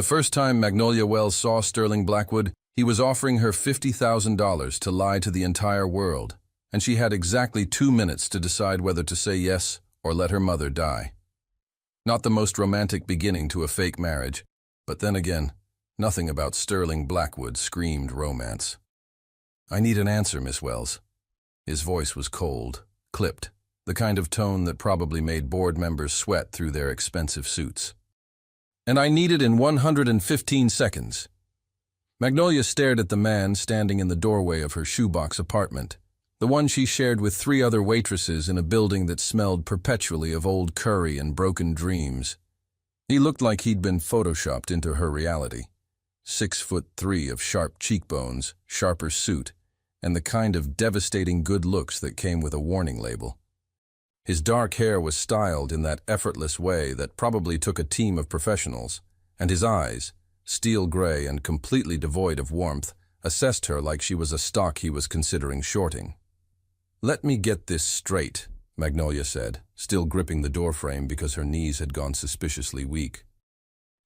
The first time Magnolia Wells saw Sterling Blackwood, he was offering her $50,000 to lie to the entire world, and she had exactly 2 minutes to decide whether to say yes or let her mother die. Not the most romantic beginning to a fake marriage, but then again, nothing about Sterling Blackwood screamed romance. "I need an answer, Miss Wells." His voice was cold, clipped, the kind of tone that probably made board members sweat through their expensive suits. "And I need it in 115 seconds. Magnolia stared at the man standing in the doorway of her shoebox apartment, the one she shared with 3 other waitresses in a building that smelled perpetually of old curry and broken dreams. He looked like he'd been photoshopped into her reality. 6'3" of sharp cheekbones, sharper suit, and the kind of devastating good looks that came with a warning label. His dark hair was styled in that effortless way that probably took a team of professionals, and his eyes, steel gray and completely devoid of warmth, assessed her like she was a stock he was considering shorting. "Let me get this straight," Magnolia said, still gripping the doorframe because her knees had gone suspiciously weak.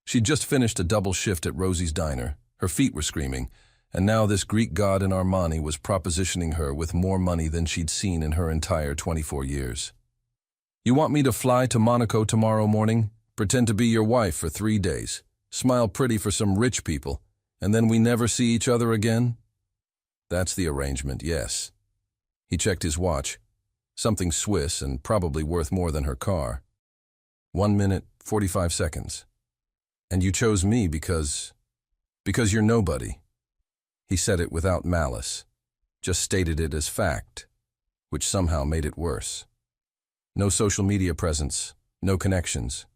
She'd just finished a double shift at Rosie's Diner, her feet were screaming, and now this Greek god in Armani was propositioning her with more money than she'd seen in her entire 24 years. "You want me to fly to Monaco tomorrow morning, pretend to be your wife for 3 days, smile pretty for some rich people, and then we never see each other again?" "That's the arrangement, yes." He checked his watch. Something Swiss and probably worth more than her car. 1 minute, 45 seconds. "And you chose me because you're nobody." He said it without malice, just stated it as fact, which somehow made it worse. "No social media presence, no connections.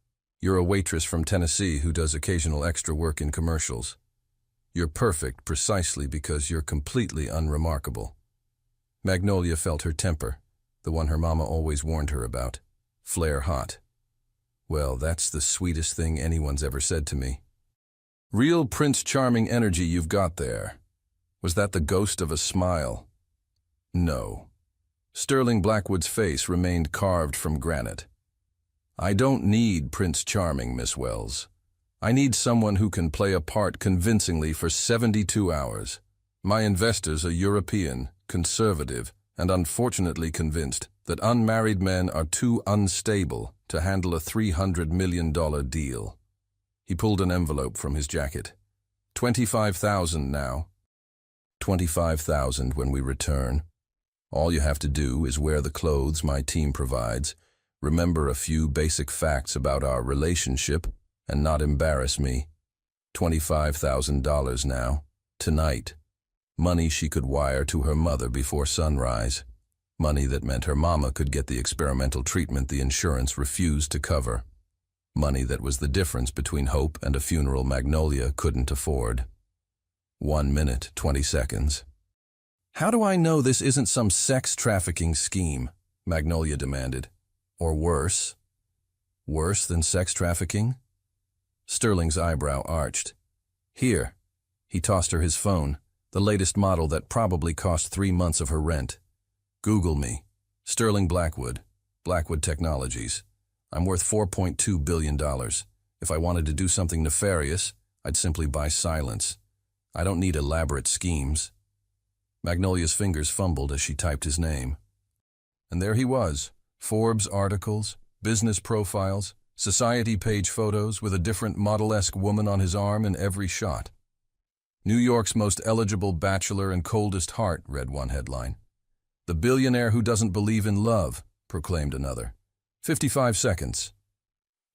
You're a waitress from Tennessee who does occasional extra work in commercials. You're perfect precisely because you're completely unremarkable." Magnolia felt her temper, the one her mama always warned her about, flare hot. "Well, that's the sweetest thing anyone's ever said to me." "Real Prince Charming energy you've got there. Was that the ghost of a smile?" "No." Sterling Blackwood's face remained carved from granite. "I don't need Prince Charming, Miss Wells. I need someone who can play a part convincingly for 72 hours. My investors are European, conservative, and unfortunately convinced that unmarried men are too unstable to handle a $300 million deal." He pulled an envelope from his jacket. $25,000 now. $25,000 when we return. All you have to do is wear the clothes my team provides, remember a few basic facts about our relationship, and not embarrass me. $25,000 now, tonight. Money she could wire to her mother before sunrise. Money that meant her mama could get the experimental treatment the insurance refused to cover. Money that was the difference between hope and a funeral Magnolia couldn't afford. 1 minute, 20 seconds. "How do I know this isn't some sex trafficking scheme?" Magnolia demanded. "Or worse?" "Worse than sex trafficking?" Sterling's eyebrow arched. "Here." He tossed her his phone, the latest model that probably cost 3 months of her rent. "Google me. Sterling Blackwood. Blackwood Technologies. I'm worth $4.2 billion. If I wanted to do something nefarious, I'd simply buy silence. I don't need elaborate schemes." Magnolia's fingers fumbled as she typed his name. And there he was, Forbes articles, business profiles, society page photos with a different model-esque woman on his arm in every shot. "New York's most eligible bachelor and coldest heart," read one headline. "The billionaire who doesn't believe in love," proclaimed another. 55 seconds.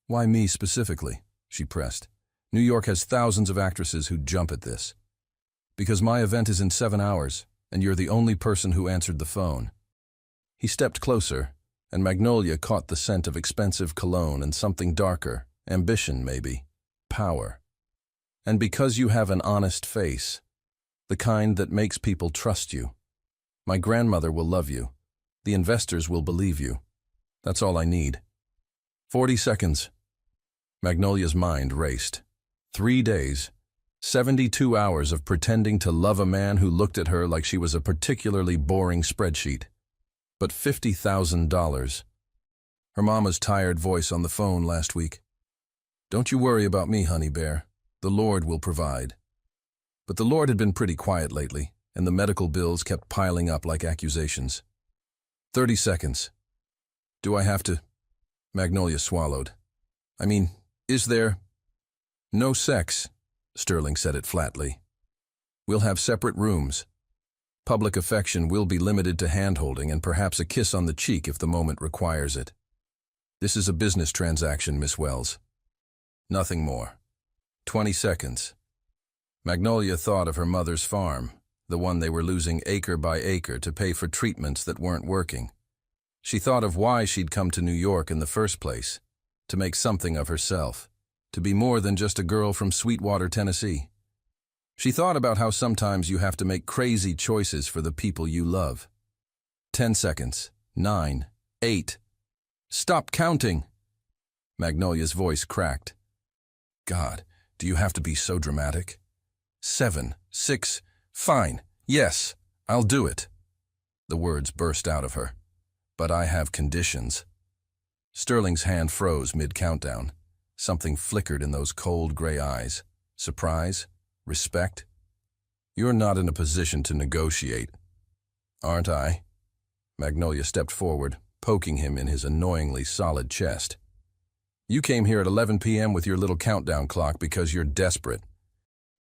"Why me specifically?" she pressed. "New York has thousands of actresses who'd jump at this." "Because my event is in 7 hours, and you're the only person who answered the phone." He stepped closer, and Magnolia caught the scent of expensive cologne and something darker, ambition maybe, power. "And because you have an honest face, the kind that makes people trust you. My grandmother will love you. The investors will believe you. That's all I need." 40 seconds. Magnolia's mind raced. 3 days, 72 hours of pretending to love a man who looked at her like she was a particularly boring spreadsheet. But $50,000. Her mama's tired voice on the phone last week. "Don't you worry about me, honey bear. The Lord will provide. But the Lord had been pretty quiet lately, and the medical bills kept piling up like accusations. 30 seconds. Do I have to? Magnolia swallowed. I mean, is there? No sex, Sterling said it flatly. We'll have separate rooms. Public affection will be limited to hand-holding and perhaps a kiss on the cheek if the moment requires it. This is a business transaction, Miss Wells. Nothing more. 20 seconds. Magnolia thought of her mother's farm, the one they were losing acre by acre to pay for treatments that weren't working. She thought of why she'd come to New York in the first place, to make something of herself, to be more than just a girl from Sweetwater, Tennessee. She thought about how sometimes you have to make crazy choices for the people you love. 10 seconds. 9. 8. Stop counting! Magnolia's voice cracked. God, do you have to be so dramatic? 7. 6. Fine. Yes, I'll do it. The words burst out of her. But I have conditions. Sterling's hand froze mid-countdown. Something flickered in those cold gray eyes. Surprise? Respect? You're not in a position to negotiate. Aren't I? Magnolia stepped forward, poking him in his annoyingly solid chest. You came here at 11 p.m. with your little countdown clock because you're desperate.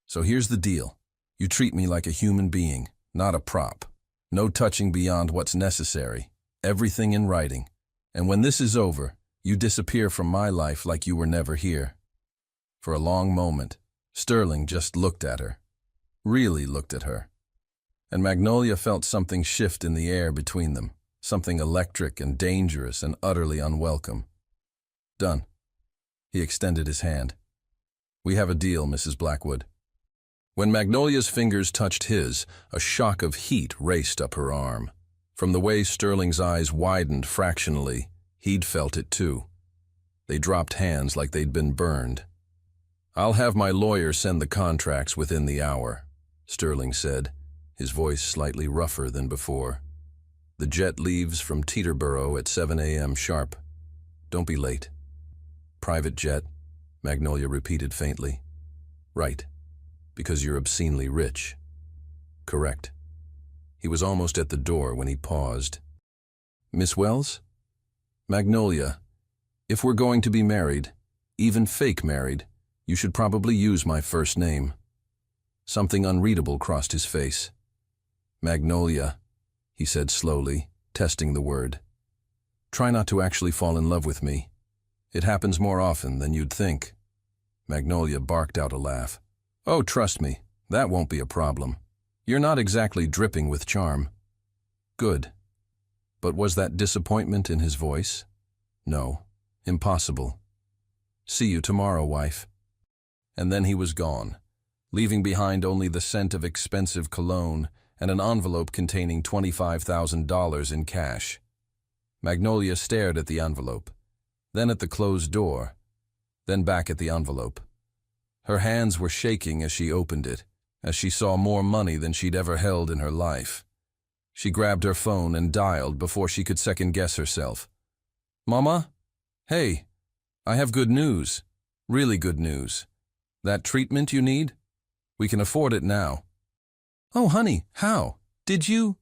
So here's the deal. You treat me like a human being, not a prop. No touching beyond what's necessary. Everything in writing. And when this is over, you disappear from my life like you were never here. For a long moment, Sterling just looked at her. Really looked at her. And Magnolia felt something shift in the air between them. Something electric and dangerous and utterly unwelcome. Done. He extended his hand. We have a deal, Mrs. Blackwood. When Magnolia's fingers touched his, a shock of heat raced up her arm. From the way Sterling's eyes widened fractionally, he'd felt it too. They dropped hands like they'd been burned. I'll have my lawyer send the contracts within the hour, Sterling said, his voice slightly rougher than before. The jet leaves from Teterboro at 7 a.m. sharp. Don't be late. Private jet, Magnolia repeated faintly. Right, because you're obscenely rich. Correct. He was almost at the door when he paused. Miss Wells? Magnolia, if we're going to be married, even fake married, you should probably use my first name. Something unreadable crossed his face. Magnolia, he said slowly, testing the word. Try not to actually fall in love with me. It happens more often than you'd think. Magnolia barked out a laugh. Oh, trust me, that won't be a problem. You're not exactly dripping with charm. Good. But was that disappointment in his voice? No. Impossible. See you tomorrow, wife. And then he was gone, leaving behind only the scent of expensive cologne and an envelope containing $25,000 in cash. Magnolia stared at the envelope, then at the closed door, then back at the envelope. Her hands were shaking as she opened it, as she saw more money than she'd ever held in her life. She grabbed her phone and dialed before she could second-guess herself. Mama? Hey, I have good news. Really good news. That treatment you need? We can afford it now. Oh, honey, how? Did you?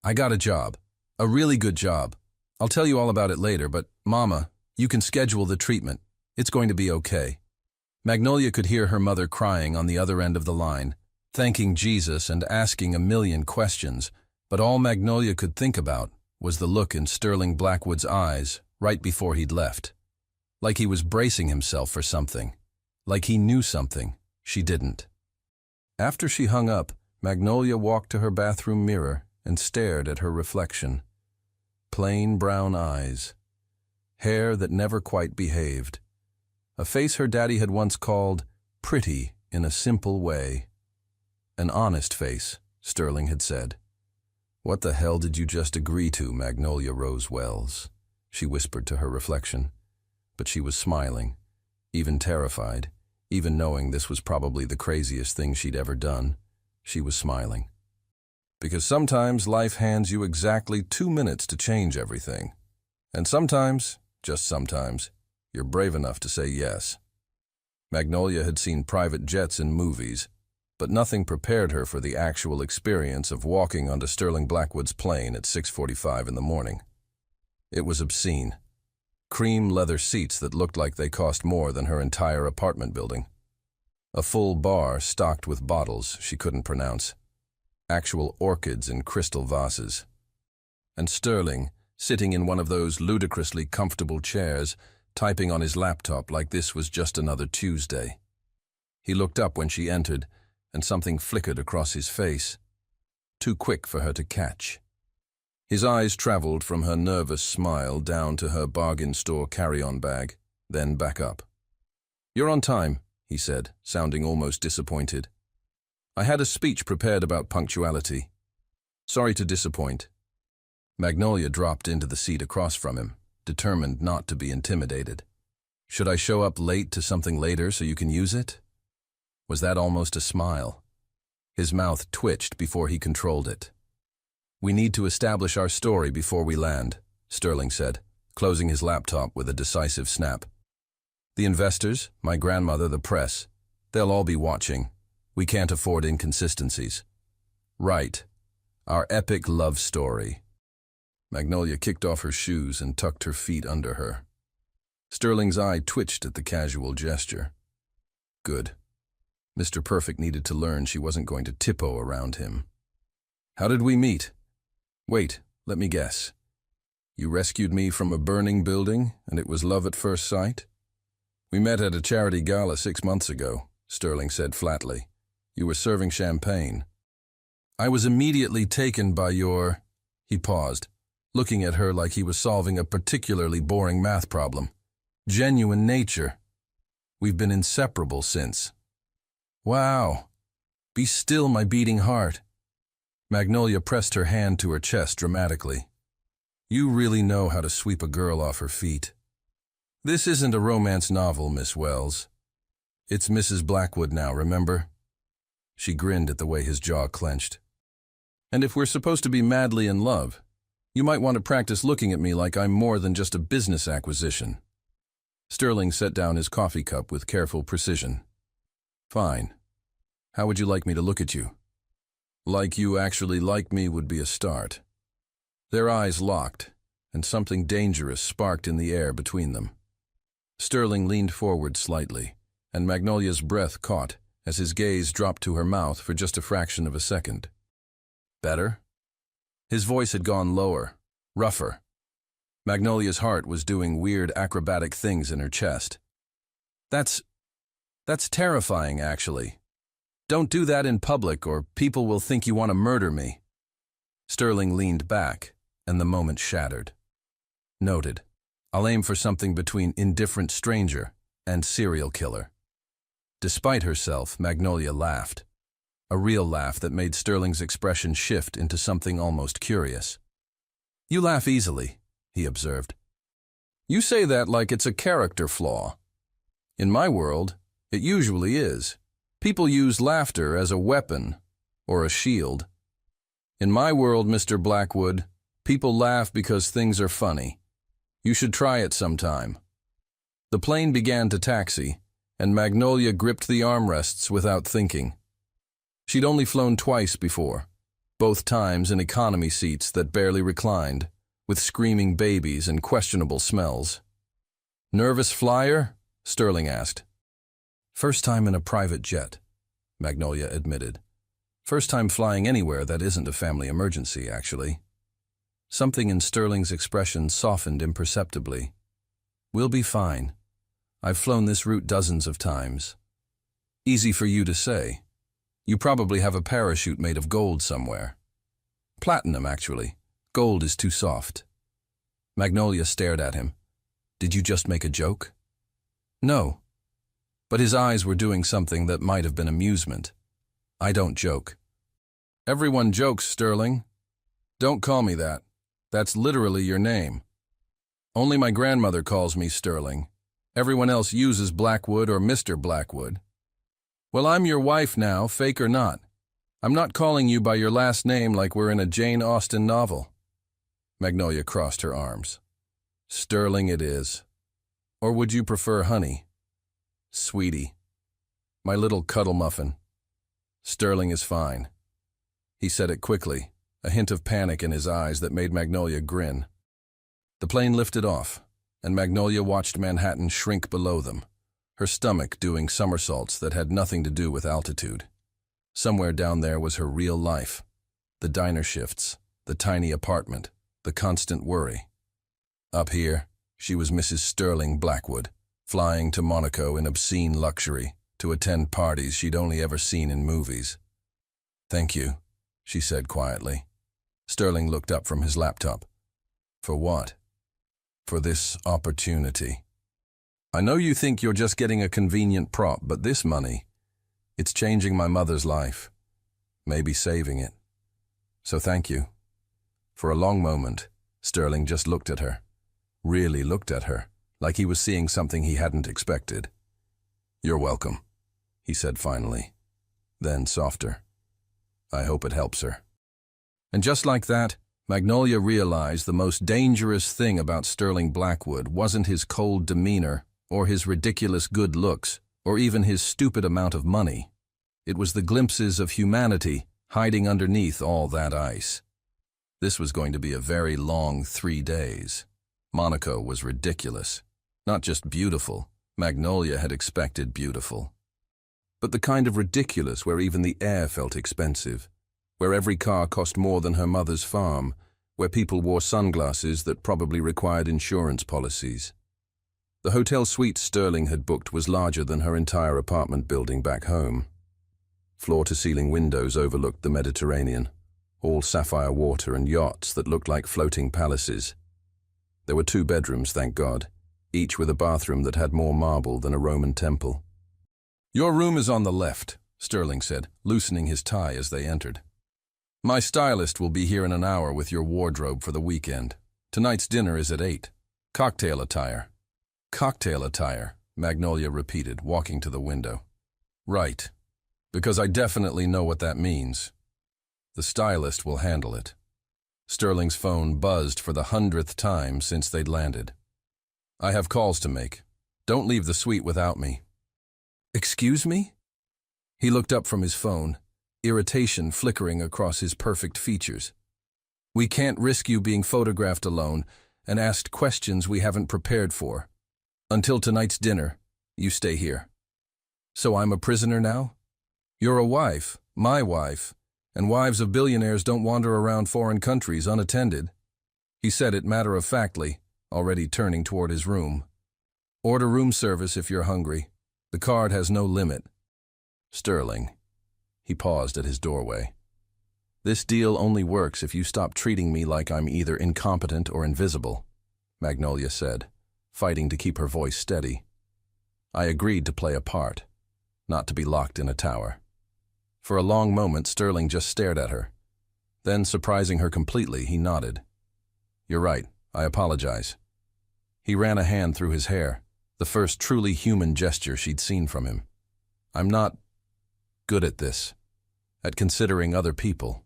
I got a job. A really good job. I'll tell you all about it later, but, Mama, you can schedule the treatment. It's going to be okay. Magnolia could hear her mother crying on the other end of the line, thanking Jesus and asking a million questions, but all Magnolia could think about was the look in Sterling Blackwood's eyes right before he'd left. Like he was bracing himself for something. Like he knew something she didn't. After she hung up, Magnolia walked to her bathroom mirror and stared at her reflection. Plain brown eyes. Hair that never quite behaved. A face her daddy had once called pretty in a simple way. An honest face, Sterling had said. What the hell did you just agree to, Magnolia Rose Wells? She whispered to her reflection. But she was smiling, even terrified, even knowing this was probably the craziest thing she'd ever done. She was smiling. Because sometimes life hands you exactly 2 minutes to change everything. And sometimes, just sometimes, you're brave enough to say yes. Magnolia had seen private jets in movies, but nothing prepared her for the actual experience of walking onto Sterling Blackwood's plane at 6:45 in the morning. It was obscene. Cream leather seats that looked like they cost more than her entire apartment building. A full bar stocked with bottles she couldn't pronounce. Actual orchids in crystal vases. And Sterling, sitting in one of those ludicrously comfortable chairs, typing on his laptop like this was just another Tuesday. He looked up when she entered, and something flickered across his face. Too quick for her to catch. His eyes traveled from her nervous smile down to her bargain store carry-on bag, then back up. "You're on time," he said, sounding almost disappointed. "I had a speech prepared about punctuality. Sorry to disappoint." Magnolia dropped into the seat across from him, determined not to be intimidated. "Should I show up late to something later so you can use it?" Was that almost a smile? His mouth twitched before he controlled it. "We need to establish our story before we land," Sterling said, closing his laptop with a decisive snap. "The investors, my grandmother, the press, they'll all be watching. We can't afford inconsistencies." "Right. Our epic love story." Magnolia kicked off her shoes and tucked her feet under her. Sterling's eye twitched at the casual gesture. Good. Mr. Perfect needed to learn she wasn't going to tiptoe around him. "How did we meet?" "Wait, let me guess. You rescued me from a burning building, and it was love at first sight?" "We met at a charity gala 6 months ago," Sterling said flatly. "You were serving champagne." "I was immediately taken by your—" He paused, looking at her like he was solving a particularly boring math problem. "Genuine nature. We've been inseparable since." "Wow. Be still, my beating heart." Magnolia pressed her hand to her chest dramatically. "You really know how to sweep a girl off her feet. This isn't a romance novel, Miss Wells. It's Mrs. Blackwood now, remember?" She grinned at the way his jaw clenched. "And if we're supposed to be madly in love, you might want to practice looking at me like I'm more than just a business acquisition." Sterling set down his coffee cup with careful precision. "Fine. How would you like me to look at you?" "Like you actually like me would be a start." Their eyes locked, and something dangerous sparked in the air between them. Sterling leaned forward slightly, and Magnolia's breath caught as his gaze dropped to her mouth for just a fraction of a second. "Better?" His voice had gone lower, rougher. Magnolia's heart was doing weird acrobatic things in her chest. That's terrifying, actually. Don't do that in public or people will think you want to murder me." Sterling leaned back, and the moment shattered. "Noted. I'll aim for something between indifferent stranger and serial killer." Despite herself, Magnolia laughed. A real laugh that made Sterling's expression shift into something almost curious. "You laugh easily," he observed. "You say that like it's a character flaw. In my world, it usually is. People use laughter as a weapon or a shield. In my world, Mr. Blackwood, people laugh because things are funny. You should try it sometime." The plane began to taxi, and Magnolia gripped the armrests without thinking. She'd only flown twice before, both times in economy seats that barely reclined, with screaming babies and questionable smells. "Nervous flyer?" Sterling asked. "First time in a private jet," Magnolia admitted. "First time flying anywhere that isn't a family emergency, actually." Something in Sterling's expression softened imperceptibly. "We'll be fine. I've flown this route dozens of times." "Easy for you to say. You probably have a parachute made of gold somewhere." "Platinum, actually. Gold is too soft." Magnolia stared at him. "Did you just make a joke?" "No." But his eyes were doing something that might have been amusement. "I don't joke." "Everyone jokes, Sterling. Don't call me that. That's literally your name. Only my grandmother calls me Sterling. Everyone else uses Blackwood or Mr. Blackwood. Well, I'm your wife now, fake or not. I'm not calling you by your last name like we're in a Jane Austen novel." Magnolia crossed her arms. "Sterling it is. Or would you prefer honey?" "Sweetie." My little cuddle muffin. Sterling is fine. He said it quickly, a hint of panic in his eyes that made Magnolia grin. The plane lifted off, and Magnolia watched Manhattan shrink below them, her stomach doing somersaults that had nothing to do with altitude. Somewhere down there was her real life, the diner shifts, the tiny apartment, the constant worry. Up here, she was Mrs. Sterling Blackwood, flying to Monaco in obscene luxury to attend parties she'd only ever seen in movies. "Thank you," she said quietly. Sterling looked up from his laptop. "For what?" "For this opportunity. I know you think you're just getting a convenient prop, but this money, it's changing my mother's life, maybe saving it. So thank you." For a long moment, Sterling just looked at her, really looked at her, like he was seeing something he hadn't expected. "You're welcome," he said finally. Then softer, "I hope it helps her." And just like that, Magnolia realized the most dangerous thing about Sterling Blackwood wasn't his cold demeanor, or his ridiculous good looks, or even his stupid amount of money. It was the glimpses of humanity hiding underneath all that ice. This was going to be a very long 3 days. Monaco was ridiculous. Not just beautiful. Magnolia had expected beautiful. But the kind of ridiculous where even the air felt expensive, where every car cost more than her mother's farm, where people wore sunglasses that probably required insurance policies. The hotel suite Sterling had booked was larger than her entire apartment building back home. Floor-to-ceiling windows overlooked the Mediterranean, all sapphire water and yachts that looked like floating palaces. There were 2 bedrooms, thank God, each with a bathroom that had more marble than a Roman temple. "Your room is on the left," Sterling said, loosening his tie as they entered. "My stylist will be here in an hour with your wardrobe for the weekend. Tonight's dinner is at 8. Cocktail attire." "Cocktail attire," Magnolia repeated, walking to the window. "Right, because I definitely know what that means. The stylist will handle it." Sterling's phone buzzed for the 100th time since they'd landed. "I have calls to make. Don't leave the suite without me." "Excuse me?" He looked up from his phone, irritation flickering across his perfect features. "We can't risk you being photographed alone and asked questions we haven't prepared for. Until tonight's dinner, you stay here." "So I'm a prisoner now?" "You're a wife, my wife, and wives of billionaires don't wander around foreign countries unattended." He said it matter-of-factly, already turning toward his room. "Order room service if you're hungry. The card has no limit." "Sterling." He paused at his doorway. "This deal only works if you stop treating me like I'm either incompetent or invisible," Magnolia said, fighting to keep her voice steady. "I agreed to play a part, not to be locked in a tower." For a long moment, Sterling just stared at her. Then, surprising her completely, he nodded. "You're right, I apologize." He ran a hand through his hair, the first truly human gesture she'd seen from him. "I'm not good at this, at considering other people."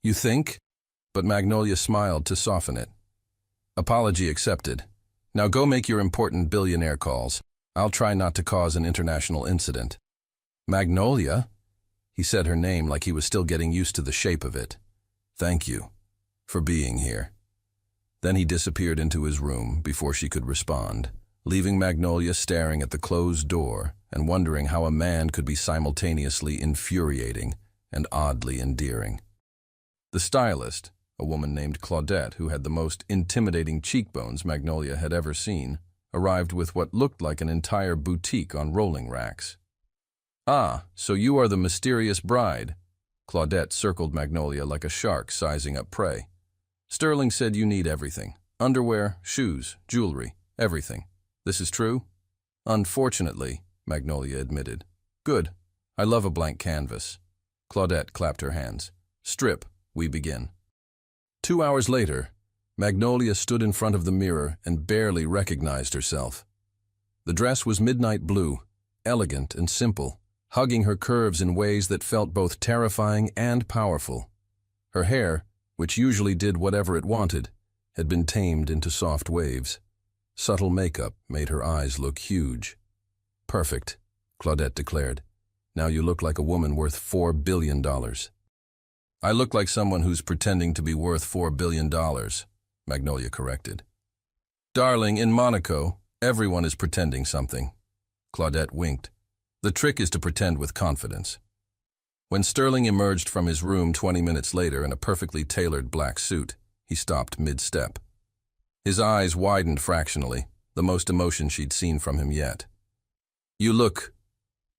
"You think?" But Magnolia smiled to soften it. "Apology accepted. Now go make your important billionaire calls. I'll try not to cause an international incident." "Magnolia?" He said her name like he was still getting used to the shape of it. "Thank you for being here." Then he disappeared into his room before she could respond, leaving Magnolia staring at the closed door and wondering how a man could be simultaneously infuriating and oddly endearing. The stylist, a woman named Claudette who had the most intimidating cheekbones Magnolia had ever seen, arrived with what looked like an entire boutique on rolling racks. "Ah, so you are the mysterious bride." Claudette circled Magnolia like a shark sizing up prey. "Sterling said you need everything. Underwear, shoes, jewelry, everything. This is true?" "Unfortunately," Magnolia admitted. "Good. I love a blank canvas." Claudette clapped her hands. "Strip, we begin." 2 hours later, Magnolia stood in front of the mirror and barely recognized herself. The dress was midnight blue, elegant and simple, hugging her curves in ways that felt both terrifying and powerful. Her hair, which usually did whatever it wanted, had been tamed into soft waves. Subtle makeup made her eyes look huge. "Perfect," Claudette declared. Now you look like a woman worth $4 billion. I look like someone who's pretending to be worth $4 billion, Magnolia corrected. Darling, in Monaco, everyone is pretending something. Claudette winked. The trick is to pretend with confidence. When Sterling emerged from his room 20 minutes later in a perfectly tailored black suit, he stopped mid-step. His eyes widened fractionally, the most emotion she'd seen from him yet. You look...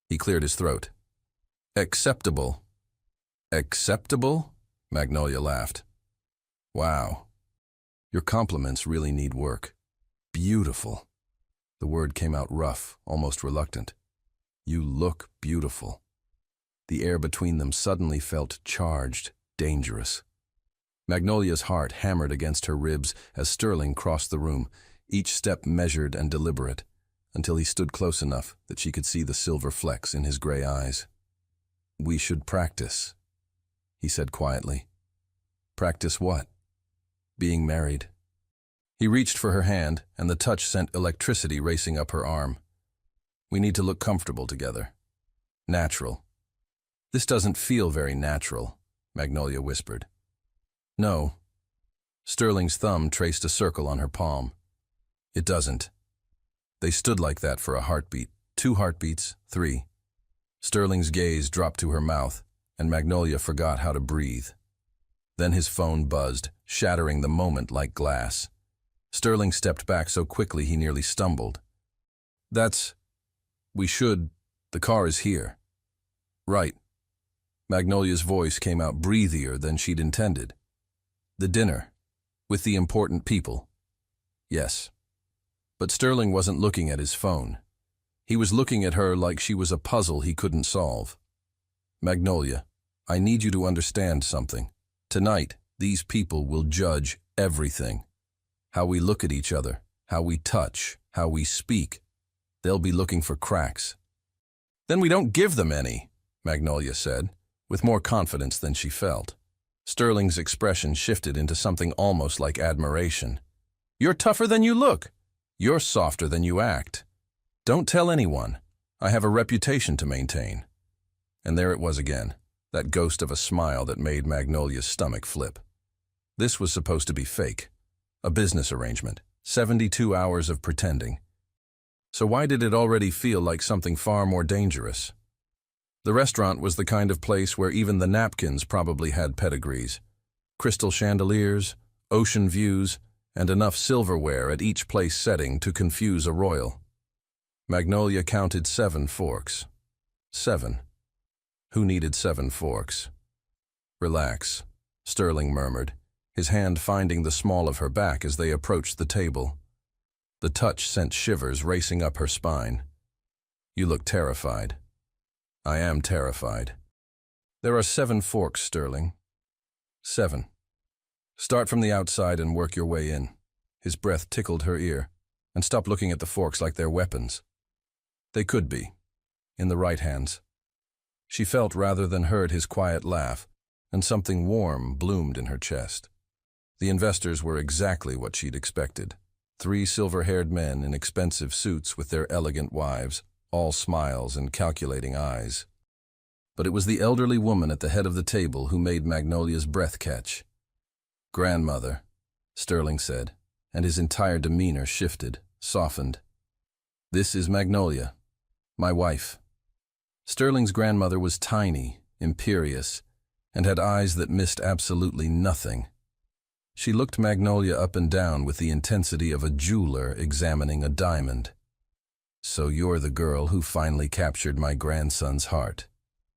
He cleared his throat. Acceptable. Acceptable? Magnolia laughed. Wow. Your compliments really need work. Beautiful. The word came out rough, almost reluctant. You look beautiful. The air between them suddenly felt charged, dangerous. Magnolia's heart hammered against her ribs as Sterling crossed the room, each step measured and deliberate, until he stood close enough that she could see the silver flecks in his gray eyes. We should practice, he said quietly. Practice what? Being married. He reached for her hand, and the touch sent electricity racing up her arm. We need to look comfortable together. Natural. This doesn't feel very natural, Magnolia whispered. No. Sterling's thumb traced a circle on her palm. It doesn't. They stood like that for a heartbeat, 2 heartbeats, 3. Sterling's gaze dropped to her mouth, and Magnolia forgot how to breathe. Then his phone buzzed, shattering the moment like glass. Sterling stepped back so quickly he nearly stumbled. We should. The car is here. Right. Magnolia's voice came out breathier than she'd intended. The dinner. With the important people. Yes. But Sterling wasn't looking at his phone. He was looking at her like she was a puzzle he couldn't solve. Magnolia, I need you to understand something. Tonight, these people will judge everything. How we look at each other, how we touch, how we speak. They'll be looking for cracks. Then we don't give them any, Magnolia said, with more confidence than she felt. Sterling's expression shifted into something almost like admiration. You're tougher than you look. You're softer than you act. Don't tell anyone. I have a reputation to maintain. And there it was again, that ghost of a smile that made Magnolia's stomach flip. This was supposed to be fake. A business arrangement. 72 hours of pretending. So why did it already feel like something far more dangerous? The restaurant was the kind of place where even the napkins probably had pedigrees. Crystal chandeliers, ocean views, and enough silverware at each place setting to confuse a royal. Magnolia counted 7 forks. 7. Who needed 7 forks? Relax, Sterling murmured, his hand finding the small of her back as they approached the table. The touch sent shivers racing up her spine. You look terrified. I am terrified. There are 7 forks, Sterling. 7. Start from the outside and work your way in. His breath tickled her ear. And stop looking at the forks like they're weapons. They could be, in the right hands. She felt rather than heard his quiet laugh, and something warm bloomed in her chest. The investors were exactly what she'd expected. 3 silver-haired men in expensive suits with their elegant wives, all smiles and calculating eyes. But it was the elderly woman at the head of the table who made Magnolia's breath catch. Grandmother, Sterling said, and his entire demeanor shifted, softened. This is Magnolia, my wife. Sterling's grandmother was tiny, imperious, and had eyes that missed absolutely nothing. She looked Magnolia up and down with the intensity of a jeweler examining a diamond. So you're the girl who finally captured my grandson's heart,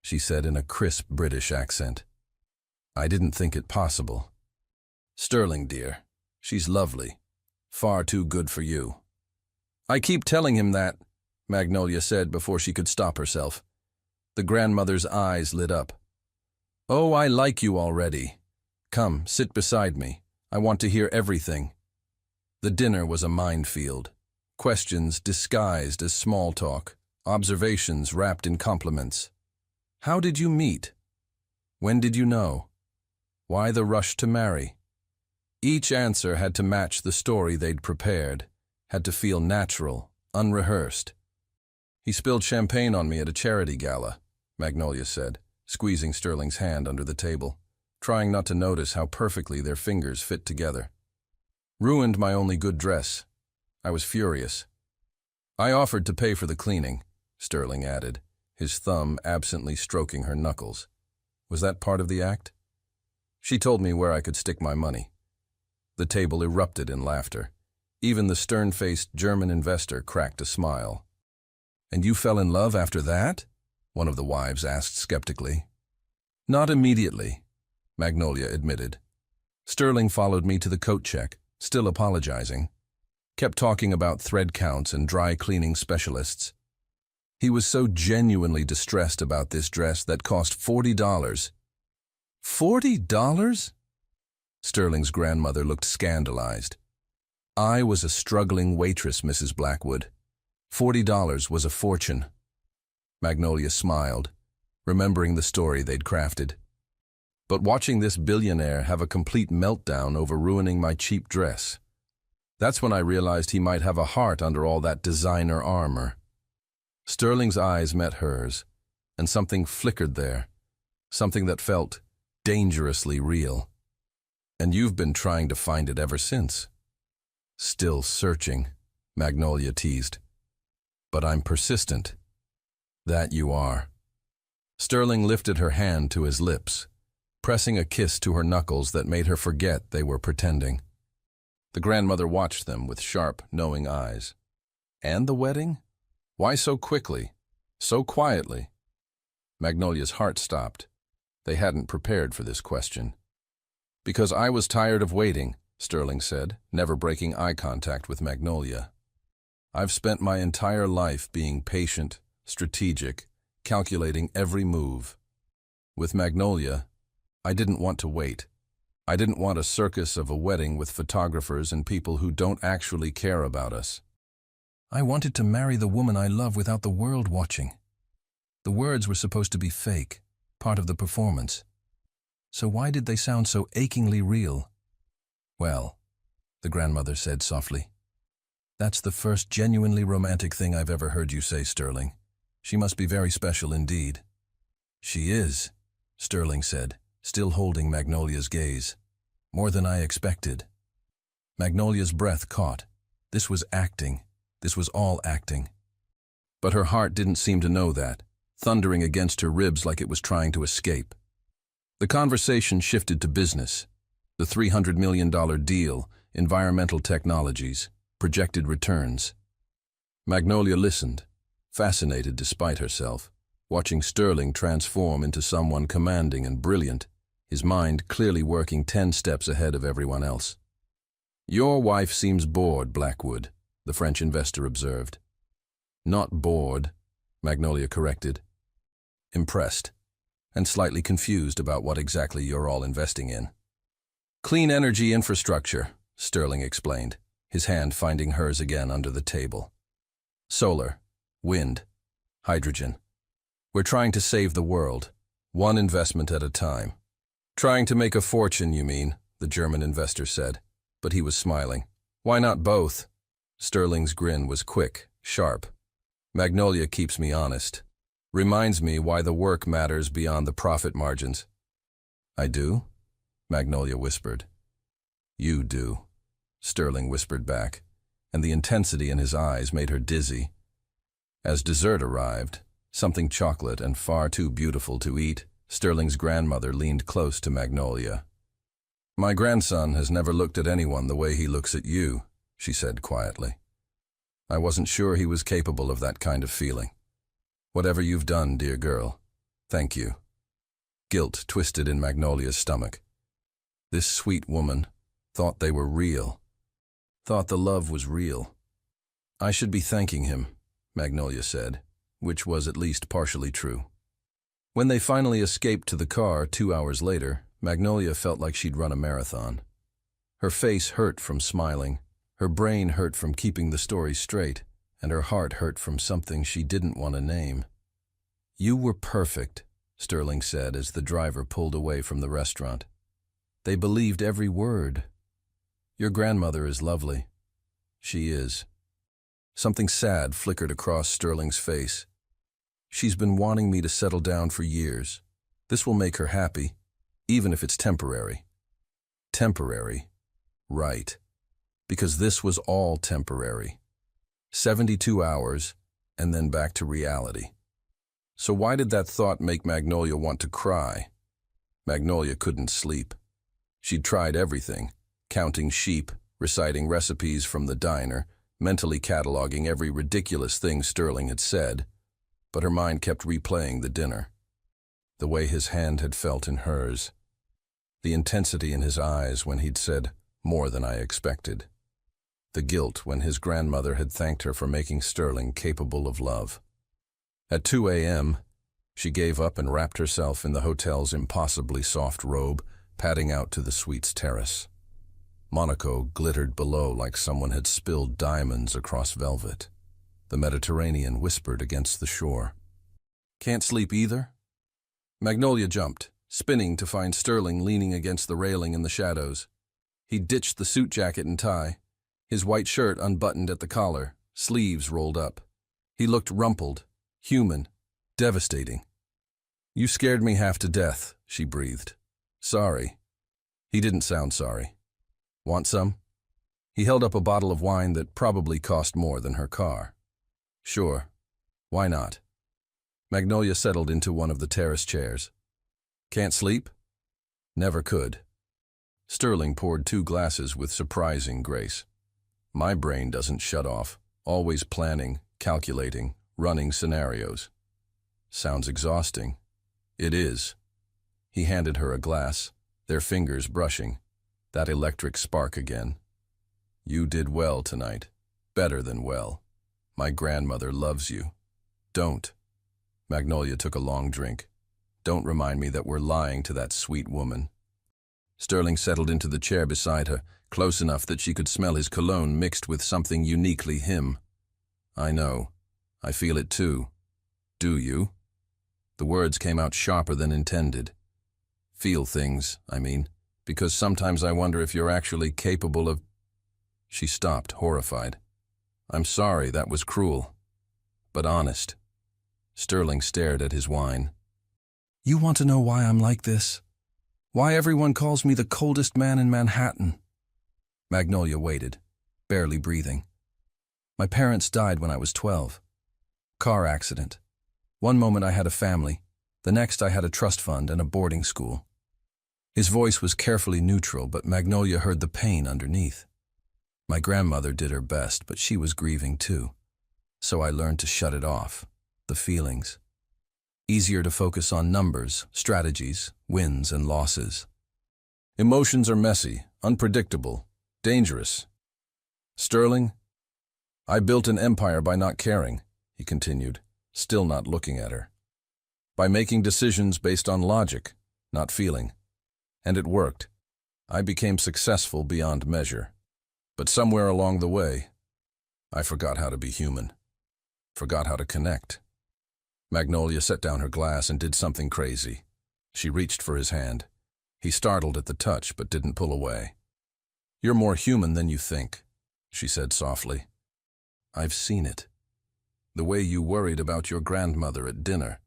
she said in a crisp British accent. I didn't think it possible. Sterling, dear, she's lovely. Far too good for you. I keep telling him that, Magnolia said before she could stop herself. The grandmother's eyes lit up. Oh, I like you already. Come, sit beside me. I want to hear everything. The dinner was a minefield. Questions disguised as small talk, observations wrapped in compliments. How did you meet? When did you know? Why the rush to marry? Each answer had to match the story they'd prepared, had to feel natural, unrehearsed. He spilled champagne on me at a charity gala, Magnolia said, squeezing Sterling's hand under the table, trying not to notice how perfectly their fingers fit together. Ruined my only good dress. I was furious. I offered to pay for the cleaning, Sterling added, his thumb absently stroking her knuckles. Was that part of the act? She told me where I could stick my money. The table erupted in laughter. Even the stern-faced German investor cracked a smile. And you fell in love after that? One of the wives asked skeptically. Not immediately, Magnolia admitted. Sterling followed me to the coat check, still apologizing. Kept talking about thread counts and dry cleaning specialists. He was so genuinely distressed about this dress that cost $40. $40? Sterling's grandmother looked scandalized. I was a struggling waitress, Mrs. Blackwood. $40 was a fortune. Magnolia smiled, remembering the story they'd crafted. But watching this billionaire have a complete meltdown over ruining my cheap dress. That's when I realized he might have a heart under all that designer armor. Sterling's eyes met hers, and something flickered there, something that felt dangerously real. And you've been trying to find it ever since. Still searching, Magnolia teased. But I'm persistent. That you are. Sterling lifted her hand to his lips, pressing a kiss to her knuckles that made her forget they were pretending. The grandmother watched them with sharp, knowing eyes. And the wedding? Why so quickly? So quietly? Magnolia's heart stopped. They hadn't prepared for this question. Because I was tired of waiting, Sterling said, never breaking eye contact with Magnolia. I've spent my entire life being patient, strategic, calculating every move. With Magnolia, I didn't want to wait. I didn't want a circus of a wedding with photographers and people who don't actually care about us. I wanted to marry the woman I love without the world watching. The words were supposed to be fake, part of the performance. So why did they sound so achingly real? Well, the grandmother said softly, that's the first genuinely romantic thing I've ever heard you say, Sterling. She must be very special indeed. She is, Sterling said, still holding Magnolia's gaze. More than I expected. Magnolia's breath caught. This was acting. This was all acting. But her heart didn't seem to know that, thundering against her ribs like it was trying to escape. The conversation shifted to business. The $300 million deal, environmental technologies, projected returns. Magnolia listened, fascinated despite herself, watching Sterling transform into someone commanding and brilliant, his mind clearly working 10 steps ahead of everyone else. Your wife seems bored, Blackwood, the French investor observed. Not bored, Magnolia corrected. Impressed, and slightly confused about what exactly you're all investing in. Clean energy infrastructure, Sterling explained, his hand finding hers again under the table. Solar, wind, hydrogen. We're trying to save the world, one investment at a time. Trying to make a fortune, you mean, the German investor said, but he was smiling. Why not both? Sterling's grin was quick, sharp. Magnolia keeps me honest. Reminds me why the work matters beyond the profit margins. I do? Magnolia whispered. You do, Sterling whispered back, and the intensity in his eyes made her dizzy. As dessert arrived, something chocolate and far too beautiful to eat, Sterling's grandmother leaned close to Magnolia. My grandson has never looked at anyone the way he looks at you, she said quietly. I wasn't sure he was capable of that kind of feeling. Whatever you've done, dear girl, thank you. Guilt twisted in Magnolia's stomach. This sweet woman thought they were real, thought the love was real. I should be thanking him, Magnolia said, which was at least partially true. When they finally escaped to the car 2 hours later, Magnolia felt like she'd run a marathon. Her face hurt from smiling, her brain hurt from keeping the story straight, and her heart hurt from something she didn't want to name. You were perfect, Sterling said as the driver pulled away from the restaurant. They believed every word. Your grandmother is lovely. She is. Something sad flickered across Sterling's face. She's been wanting me to settle down for years. This will make her happy, even if it's temporary. Temporary. Right. Because this was all temporary. 72 hours, and then back to reality. So why did that thought make Magnolia want to cry? Magnolia couldn't sleep. She'd tried everything, counting sheep, reciting recipes from the diner, mentally cataloging every ridiculous thing Sterling had said, but her mind kept replaying the dinner. The way his hand had felt in hers. The intensity in his eyes when he'd said, "More than I expected." The guilt when his grandmother had thanked her for making Sterling capable of love. At 2 a.m., she gave up and wrapped herself in the hotel's impossibly soft robe, padding out to the suite's terrace. Monaco glittered below like someone had spilled diamonds across velvet. The Mediterranean whispered against the shore. "Can't sleep either?" Magnolia jumped, spinning to find Sterling leaning against the railing in the shadows. He ditched the suit jacket and tie, his white shirt unbuttoned at the collar, sleeves rolled up. He looked rumpled, human, devastating. "You scared me half to death," she breathed. "Sorry." He didn't sound sorry. "Want some?" He held up a bottle of wine that probably cost more than her car. "Sure. Why not?" Magnolia settled into one of the terrace chairs. "Can't sleep?" "Never could." Sterling poured 2 glasses with surprising grace. "My brain doesn't shut off, always planning, calculating, running scenarios." "Sounds exhausting." "It is." He handed her a glass, their fingers brushing. That electric spark again. "You did well tonight. Better than well. My grandmother loves you. Don't." Magnolia took a long drink. "Don't remind me that we're lying to that sweet woman." Sterling settled into the chair beside her, close enough that she could smell his cologne mixed with something uniquely him. "I know. I feel it too. Do you?" The words came out sharper than intended. "Feel things, I mean. Because sometimes I wonder if you're actually capable of—" She stopped, horrified. "I'm sorry, that was cruel. But honest." Sterling stared at his wine. "You want to know why I'm like this? Why everyone calls me the coldest man in Manhattan?" Magnolia waited, barely breathing. "My parents died when I was 12. Car accident. One moment I had a family, the next I had a trust fund and a boarding school." His voice was carefully neutral, but Magnolia heard the pain underneath. "My grandmother did her best, but she was grieving too. So I learned to shut it off, the feelings. Easier to focus on numbers, strategies, wins and losses." "Emotions are messy, unpredictable, dangerous. Sterling, I built an empire by not caring," he continued, still not looking at her. "By making decisions based on logic, not feeling. And it worked. I became successful beyond measure. But somewhere along the way, I forgot how to be human. Forgot how to connect." Magnolia set down her glass and did something crazy. She reached for his hand. He startled at the touch, but didn't pull away. "You're more human than you think," she said softly. "I've seen it. The way you worried about your grandmother at dinner.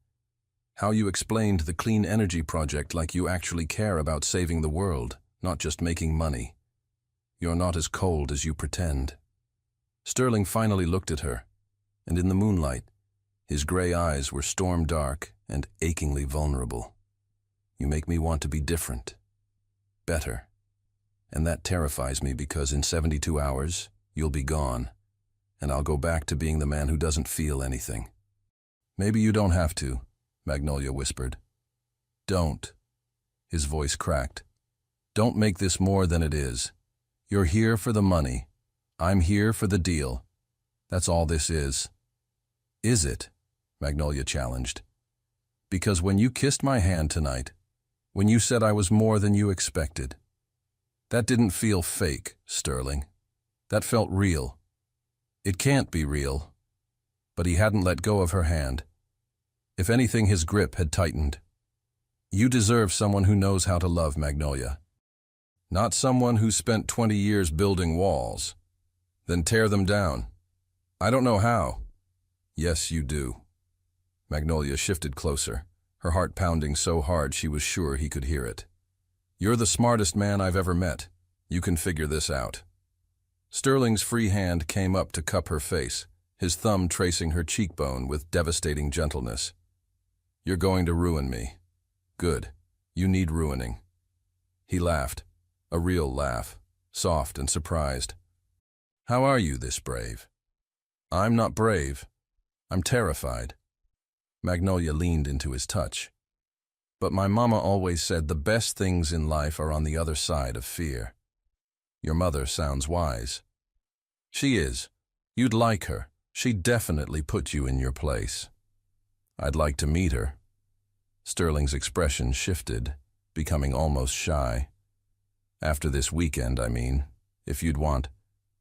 How you explained the clean energy project like you actually care about saving the world, not just making money. You're not as cold as you pretend." Sterling finally looked at her, and in the moonlight, his gray eyes were storm-dark and achingly vulnerable. "You make me want to be different. Better. And that terrifies me because in 72 hours, you'll be gone, and I'll go back to being the man who doesn't feel anything." "Maybe you don't have to," Magnolia whispered. "Don't." His voice cracked. "Don't make this more than it is. You're here for the money. I'm here for the deal. That's all this is." "Is it?" Magnolia challenged. "Because when you kissed my hand tonight, when you said I was more than you expected, that didn't feel fake, Sterling. That felt real. It can't be real." But he hadn't let go of her hand. If anything, his grip had tightened. "You deserve someone who knows how to love, Magnolia. Not someone who spent 20 years building walls. Then tear them down. I don't know how." "Yes, you do." Magnolia shifted closer, her heart pounding so hard she was sure he could hear it. "You're the smartest man I've ever met. You can figure this out." Sterling's free hand came up to cup her face, his thumb tracing her cheekbone with devastating gentleness. "You're going to ruin me. Good. You need ruining." He laughed, a real laugh, soft and surprised. "How are you this brave?" "I'm not brave. I'm terrified." Magnolia leaned into his touch. "But my mama always said the best things in life are on the other side of fear." "Your mother sounds wise." "She is. You'd like her. She'd definitely put you in your place." "I'd like to meet her." Sterling's expression shifted, becoming almost shy. "After this weekend, I mean, if you'd want."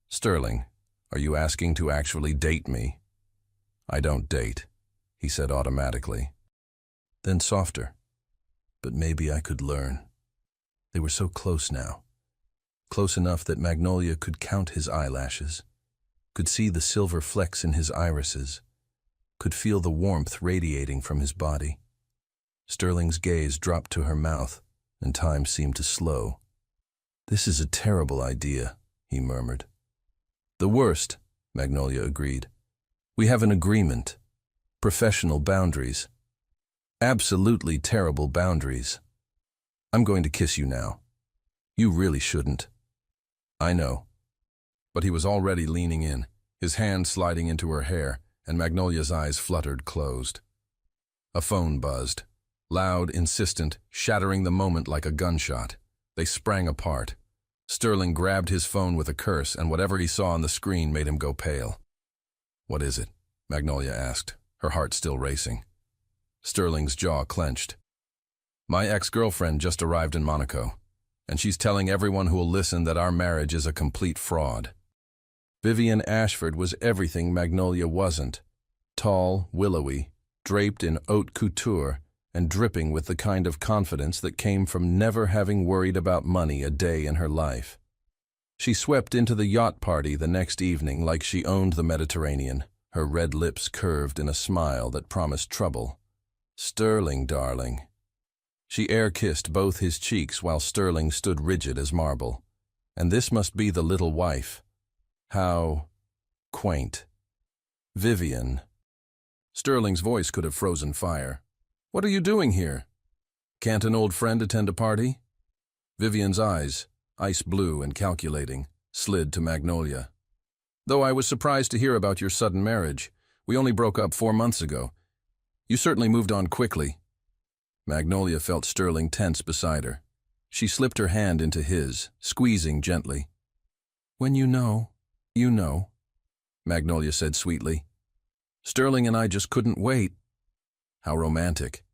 "Sterling, are you asking to actually date me?" "I don't date," he said automatically. Then softer. "But maybe I could learn." They were so close now. Close enough that Magnolia could count his eyelashes, could see the silver flecks in his irises, could feel the warmth radiating from his body. Sterling's gaze dropped to her mouth, and time seemed to slow. "This is a terrible idea," he murmured. "The worst," Magnolia agreed. "We have an agreement. Professional boundaries. Absolutely terrible boundaries. I'm going to kiss you now. You really shouldn't." "I know." But he was already leaning in, his hand sliding into her hair, and Magnolia's eyes fluttered closed. A phone buzzed. Loud, insistent, shattering the moment like a gunshot. They sprang apart. Sterling grabbed his phone with a curse, and whatever he saw on the screen made him go pale. "What is it?" Magnolia asked, her heart still racing. Sterling's jaw clenched. "My ex-girlfriend just arrived in Monaco, and she's telling everyone who'll listen that our marriage is a complete fraud." Vivian Ashford was everything Magnolia wasn't. Tall, willowy, draped in haute couture, and dripping with the kind of confidence that came from never having worried about money a day in her life. She swept into the yacht party the next evening like she owned the Mediterranean, her red lips curved in a smile that promised trouble. "Sterling, darling." She air-kissed both his cheeks while Sterling stood rigid as marble. And this must be the little wife. How quaint. "Vivian." Sterling's voice could have frozen fire. "What are you doing here? Can't an old friend attend a party?" Vivian's eyes, ice blue and calculating, slid to Magnolia. "Though I was surprised to hear about your sudden marriage. We only broke up 4 months ago. You certainly moved on quickly." Magnolia felt Sterling tense beside her. She slipped her hand into his, squeezing gently. "When you know, you know," Magnolia said sweetly. "Sterling and I just couldn't wait." How romantic.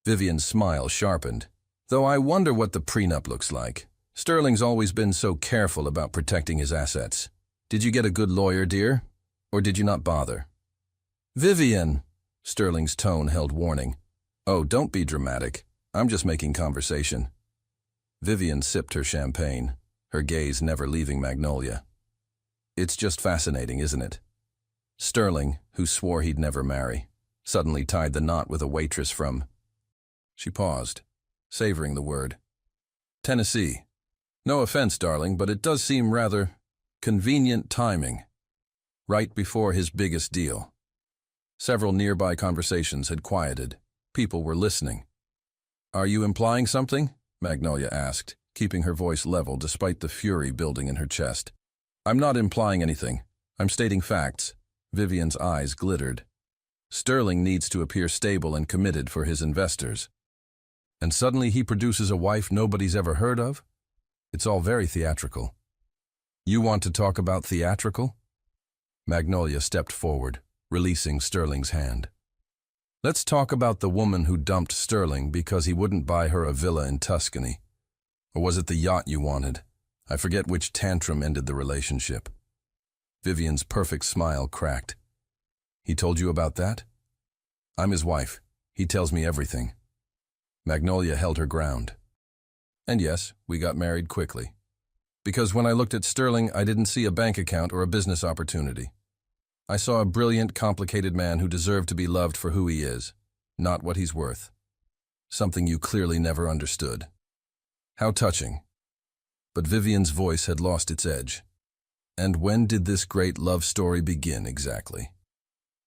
Vivian's smile sharpened. "Though I wonder what the prenup looks like. Sterling's always been so careful about protecting his assets. Did you get a good lawyer, dear? Or did you not bother?" "Vivian!" Sterling's tone held warning. "Oh, don't be dramatic. I'm just making conversation." Vivian sipped her champagne, her gaze never leaving Magnolia. "It's just fascinating, isn't it?" Sterling, who swore he'd never marry, suddenly tied the knot with a waitress from... She paused, savoring the word. "Tennessee. No offense, darling, but it does seem rather convenient timing. Right before his biggest deal." Several nearby conversations had quieted. People were listening. "Are you implying something?" Magnolia asked, keeping her voice level despite the fury building in her chest. "I'm not implying anything. I'm stating facts." Vivian's eyes glittered. "Sterling needs to appear stable and committed for his investors. And suddenly he produces a wife nobody's ever heard of? It's all very theatrical." "You want to talk about theatrical?" Magnolia stepped forward, releasing Sterling's hand. "Let's talk about the woman who dumped Sterling because he wouldn't buy her a villa in Tuscany. Or was it the yacht you wanted? I forget which tantrum ended the relationship." Vivian's perfect smile cracked. "He told you about that?" "I'm his wife. He tells me everything." Magnolia held her ground. "And yes, we got married quickly. Because when I looked at Sterling, I didn't see a bank account or a business opportunity." I saw a brilliant, complicated man who deserved to be loved for who he is, not what he's worth. Something you clearly never understood. How touching. But Vivian's voice had lost its edge. And when did this great love story begin exactly?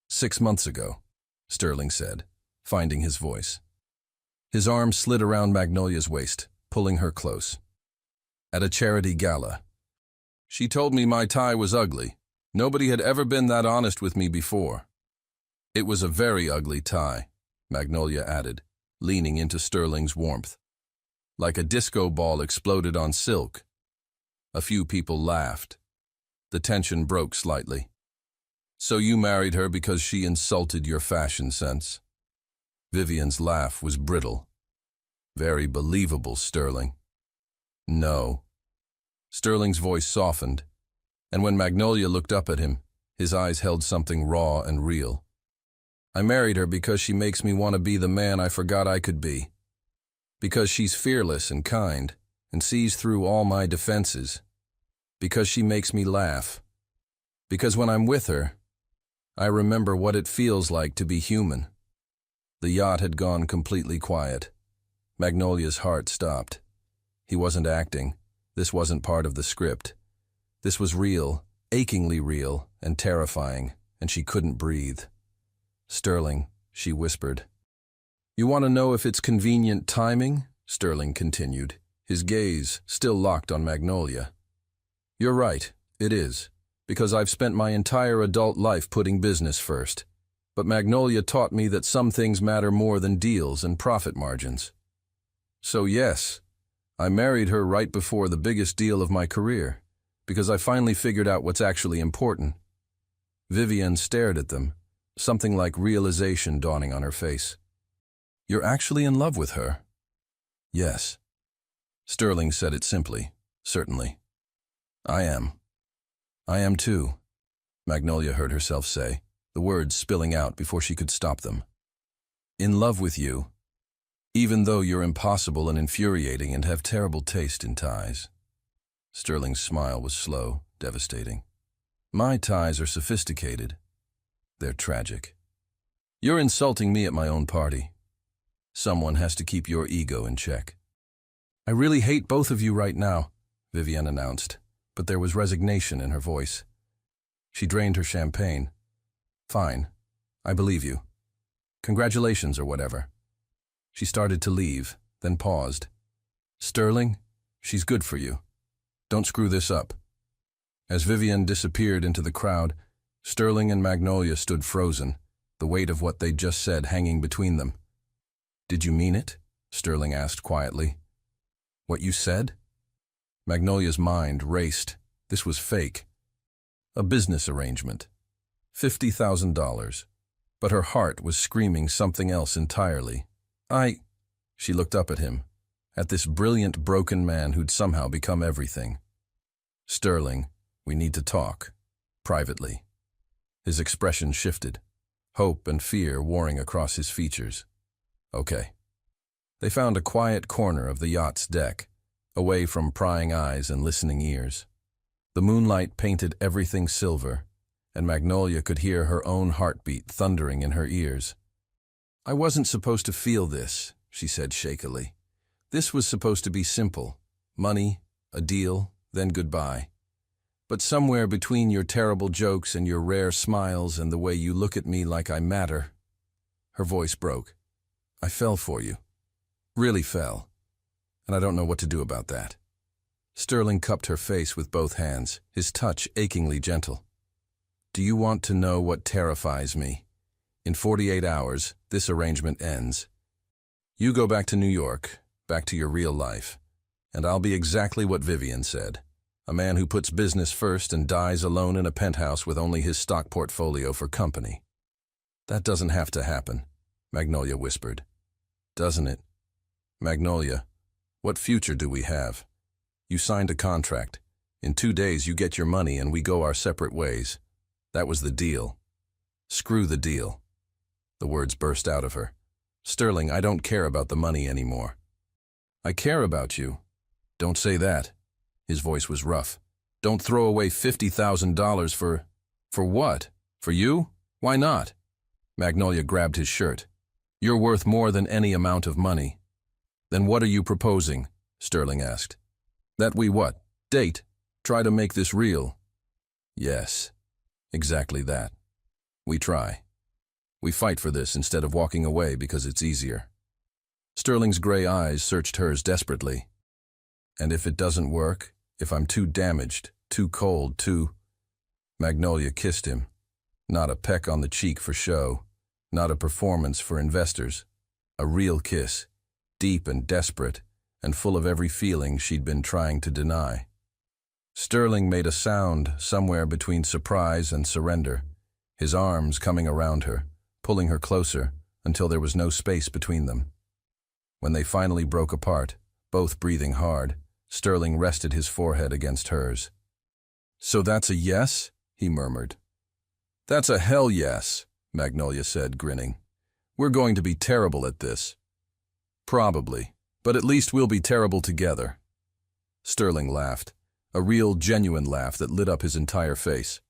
6 months ago, Sterling said, finding his voice. His arm slid around Magnolia's waist, pulling her close. At a charity gala. She told me my tie was ugly. Nobody had ever been that honest with me before. It was a very ugly tie, Magnolia added, leaning into Sterling's warmth. Like a disco ball exploded on silk. A few people laughed. The tension broke slightly. So you married her because she insulted your fashion sense? Vivian's laugh was brittle. Very believable, Sterling. No. Sterling's voice softened, and when Magnolia looked up at him, his eyes held something raw and real. I married her because she makes me want to be the man I forgot I could be. Because she's fearless and kind, and sees through all my defenses. Because she makes me laugh. Because when I'm with her, I remember what it feels like to be human. The yacht had gone completely quiet. Magnolia's heart stopped. He wasn't acting. This wasn't part of the script. This was real, achingly real, and terrifying, and she couldn't breathe. Sterling, she whispered. You want to know if it's convenient timing? Sterling continued, his gaze still locked on Magnolia. You're right, it is, because I've spent my entire adult life putting business first. But Magnolia taught me that some things matter more than deals and profit margins. So yes, I married her right before the biggest deal of my career, because I finally figured out what's actually important. Vivian stared at them, something like realization dawning on her face. You're actually in love with her? Yes. Sterling said it simply, certainly. I am. I am too, Magnolia heard herself say, the words spilling out before she could stop them. In love with you, even though you're impossible and infuriating and have terrible taste in ties. Sterling's smile was slow, devastating. My ties are sophisticated. They're tragic. You're insulting me at my own party. Someone has to keep your ego in check. I really hate both of you right now, Vivian announced, but there was resignation in her voice. She drained her champagne. Fine. I believe you. Congratulations or whatever. She started to leave, then paused. Sterling, she's good for you. Don't screw this up. As Vivian disappeared into the crowd, Sterling and Magnolia stood frozen, the weight of what they'd just said hanging between them. Did you mean it? Sterling asked quietly. What you said? Magnolia's mind raced. This was fake. A business arrangement. $50,000. But her heart was screaming something else entirely. She looked up at him, at this brilliant, broken man who'd somehow become everything. Sterling, we need to talk. Privately. His expression shifted, hope and fear warring across his features. Okay. They found a quiet corner of the yacht's deck, away from prying eyes and listening ears. The moonlight painted everything silver, and Magnolia could hear her own heartbeat thundering in her ears. I wasn't supposed to feel this, she said shakily. This was supposed to be simple. Money, a deal, then goodbye. But somewhere between your terrible jokes and your rare smiles and the way you look at me like I matter, her voice broke. I fell for you. Really fell. And I don't know what to do about that. Sterling cupped her face with both hands, his touch achingly gentle. Do you want to know what terrifies me? In 48 hours, this arrangement ends. You go back to New York, back to your real life, and I'll be exactly what Vivian said. A man who puts business first and dies alone in a penthouse with only his stock portfolio for company. That doesn't have to happen, Magnolia whispered. Doesn't it? Magnolia, what future do we have? You signed a contract. In 2 days you get your money and we go our separate ways. That was the deal. Screw the deal. The words burst out of her. Sterling, I don't care about the money anymore. I care about you. Don't say that. His voice was rough. Don't throw away $50,000 for what? For you? Why not? Magnolia grabbed his shirt. You're worth more than any amount of money. Then what are you proposing? Sterling asked. That we what? Date? Try to make this real? Yes, exactly that. We try. We fight for this instead of walking away because it's easier. Sterling's gray eyes searched hers desperately. And if it doesn't work, if I'm too damaged, too cold, too... Magnolia kissed him. Not a peck on the cheek for show, not a performance for investors. A real kiss, deep and desperate, and full of every feeling she'd been trying to deny. Sterling made a sound somewhere between surprise and surrender, his arms coming around her, pulling her closer until there was no space between them. When they finally broke apart, both breathing hard, Sterling rested his forehead against hers. So that's a yes? He murmured. That's a hell yes, Magnolia said, grinning. We're going to be terrible at this. Probably, but at least we'll be terrible together. Sterling laughed, a real, genuine laugh that lit up his entire face.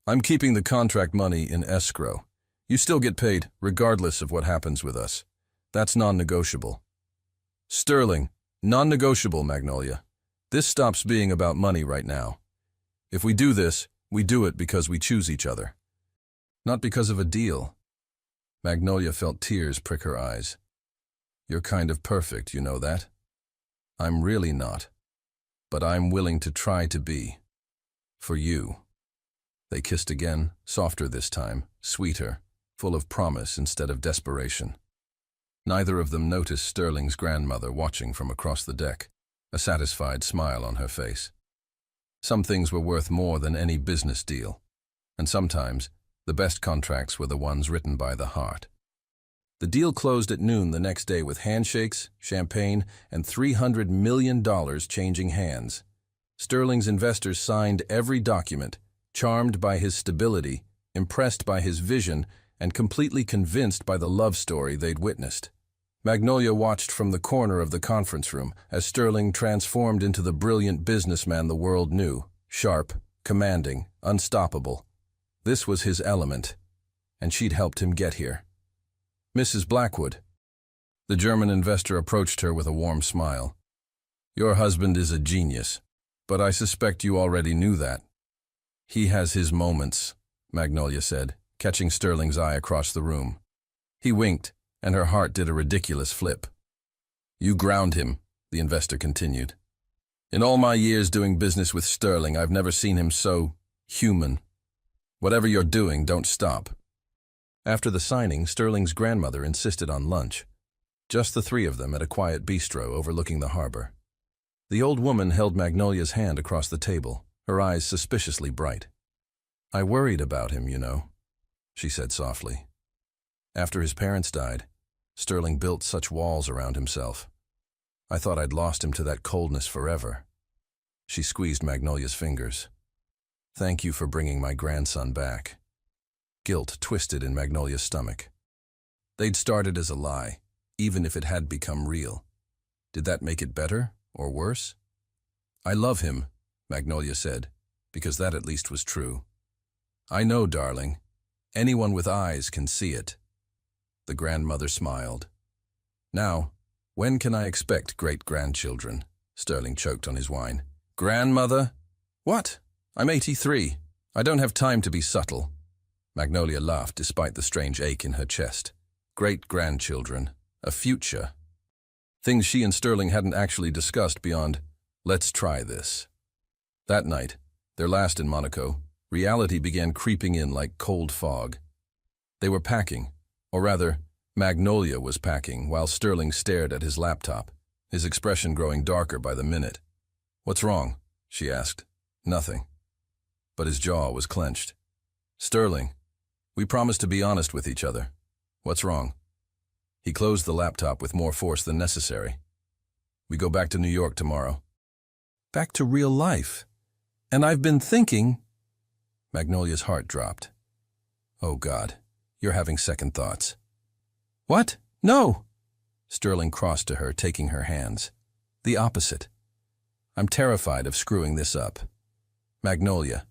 I'm keeping the contract money in escrow. You still get paid, regardless of what happens with us. That's non-negotiable. Sterling, non-negotiable, Magnolia. This stops being about money right now. If we do this, we do it because we choose each other. Not because of a deal. Magnolia felt tears prick her eyes. You're kind of perfect, you know that? I'm really not. But I'm willing to try to be. For you. They kissed again, softer this time, sweeter, full of promise instead of desperation. Neither of them noticed Sterling's grandmother watching from across the deck, a satisfied smile on her face. Some things were worth more than any business deal, and sometimes the best contracts were the ones written by the heart. The deal closed at noon the next day with handshakes, champagne, and $300 million changing hands. Sterling's investors signed every document, charmed by his stability, impressed by his vision, and completely convinced by the love story they'd witnessed. Magnolia watched from the corner of the conference room as Sterling transformed into the brilliant businessman the world knew, sharp, commanding, unstoppable. This was his element, and she'd helped him get here. Mrs. Blackwood. The German investor approached her with a warm smile. Your husband is a genius, but I suspect you already knew that. He has his moments, Magnolia said, catching Sterling's eye across the room. He winked, and her heart did a ridiculous flip. You ground him, the investor continued. In all my years doing business with Sterling, I've never seen him so human. Whatever you're doing, don't stop. After the signing, Sterling's grandmother insisted on lunch. Just the three of them at a quiet bistro overlooking the harbor. The old woman held Magnolia's hand across the table, her eyes suspiciously bright. I worried about him, you know, she said softly. After his parents died, Sterling built such walls around himself. I thought I'd lost him to that coldness forever. She squeezed Magnolia's fingers. Thank you for bringing my grandson back. Guilt twisted in Magnolia's stomach. They'd started as a lie, even if it had become real. Did that make it better or worse? I love him, Magnolia said, because that at least was true. I know, darling. Anyone with eyes can see it. The grandmother smiled. Now, when can I expect great-grandchildren? Sterling choked on his wine. Grandmother? What? I'm 83. I don't have time to be subtle. Magnolia laughed despite the strange ache in her chest. Great-grandchildren. A future. Things she and Sterling hadn't actually discussed beyond, let's try this. That night, their last in Monaco, reality began creeping in like cold fog. They were packing, or rather, Magnolia was packing while Sterling stared at his laptop, his expression growing darker by the minute. What's wrong? She asked. Nothing. But his jaw was clenched. Sterling, we promised to be honest with each other. What's wrong? He closed the laptop with more force than necessary. We go back to New York tomorrow. Back to real life. And I've been thinking... Magnolia's heart dropped. Oh God, you're having second thoughts. What? No! Sterling crossed to her, taking her hands. The opposite. I'm terrified of screwing this up. Magnolia,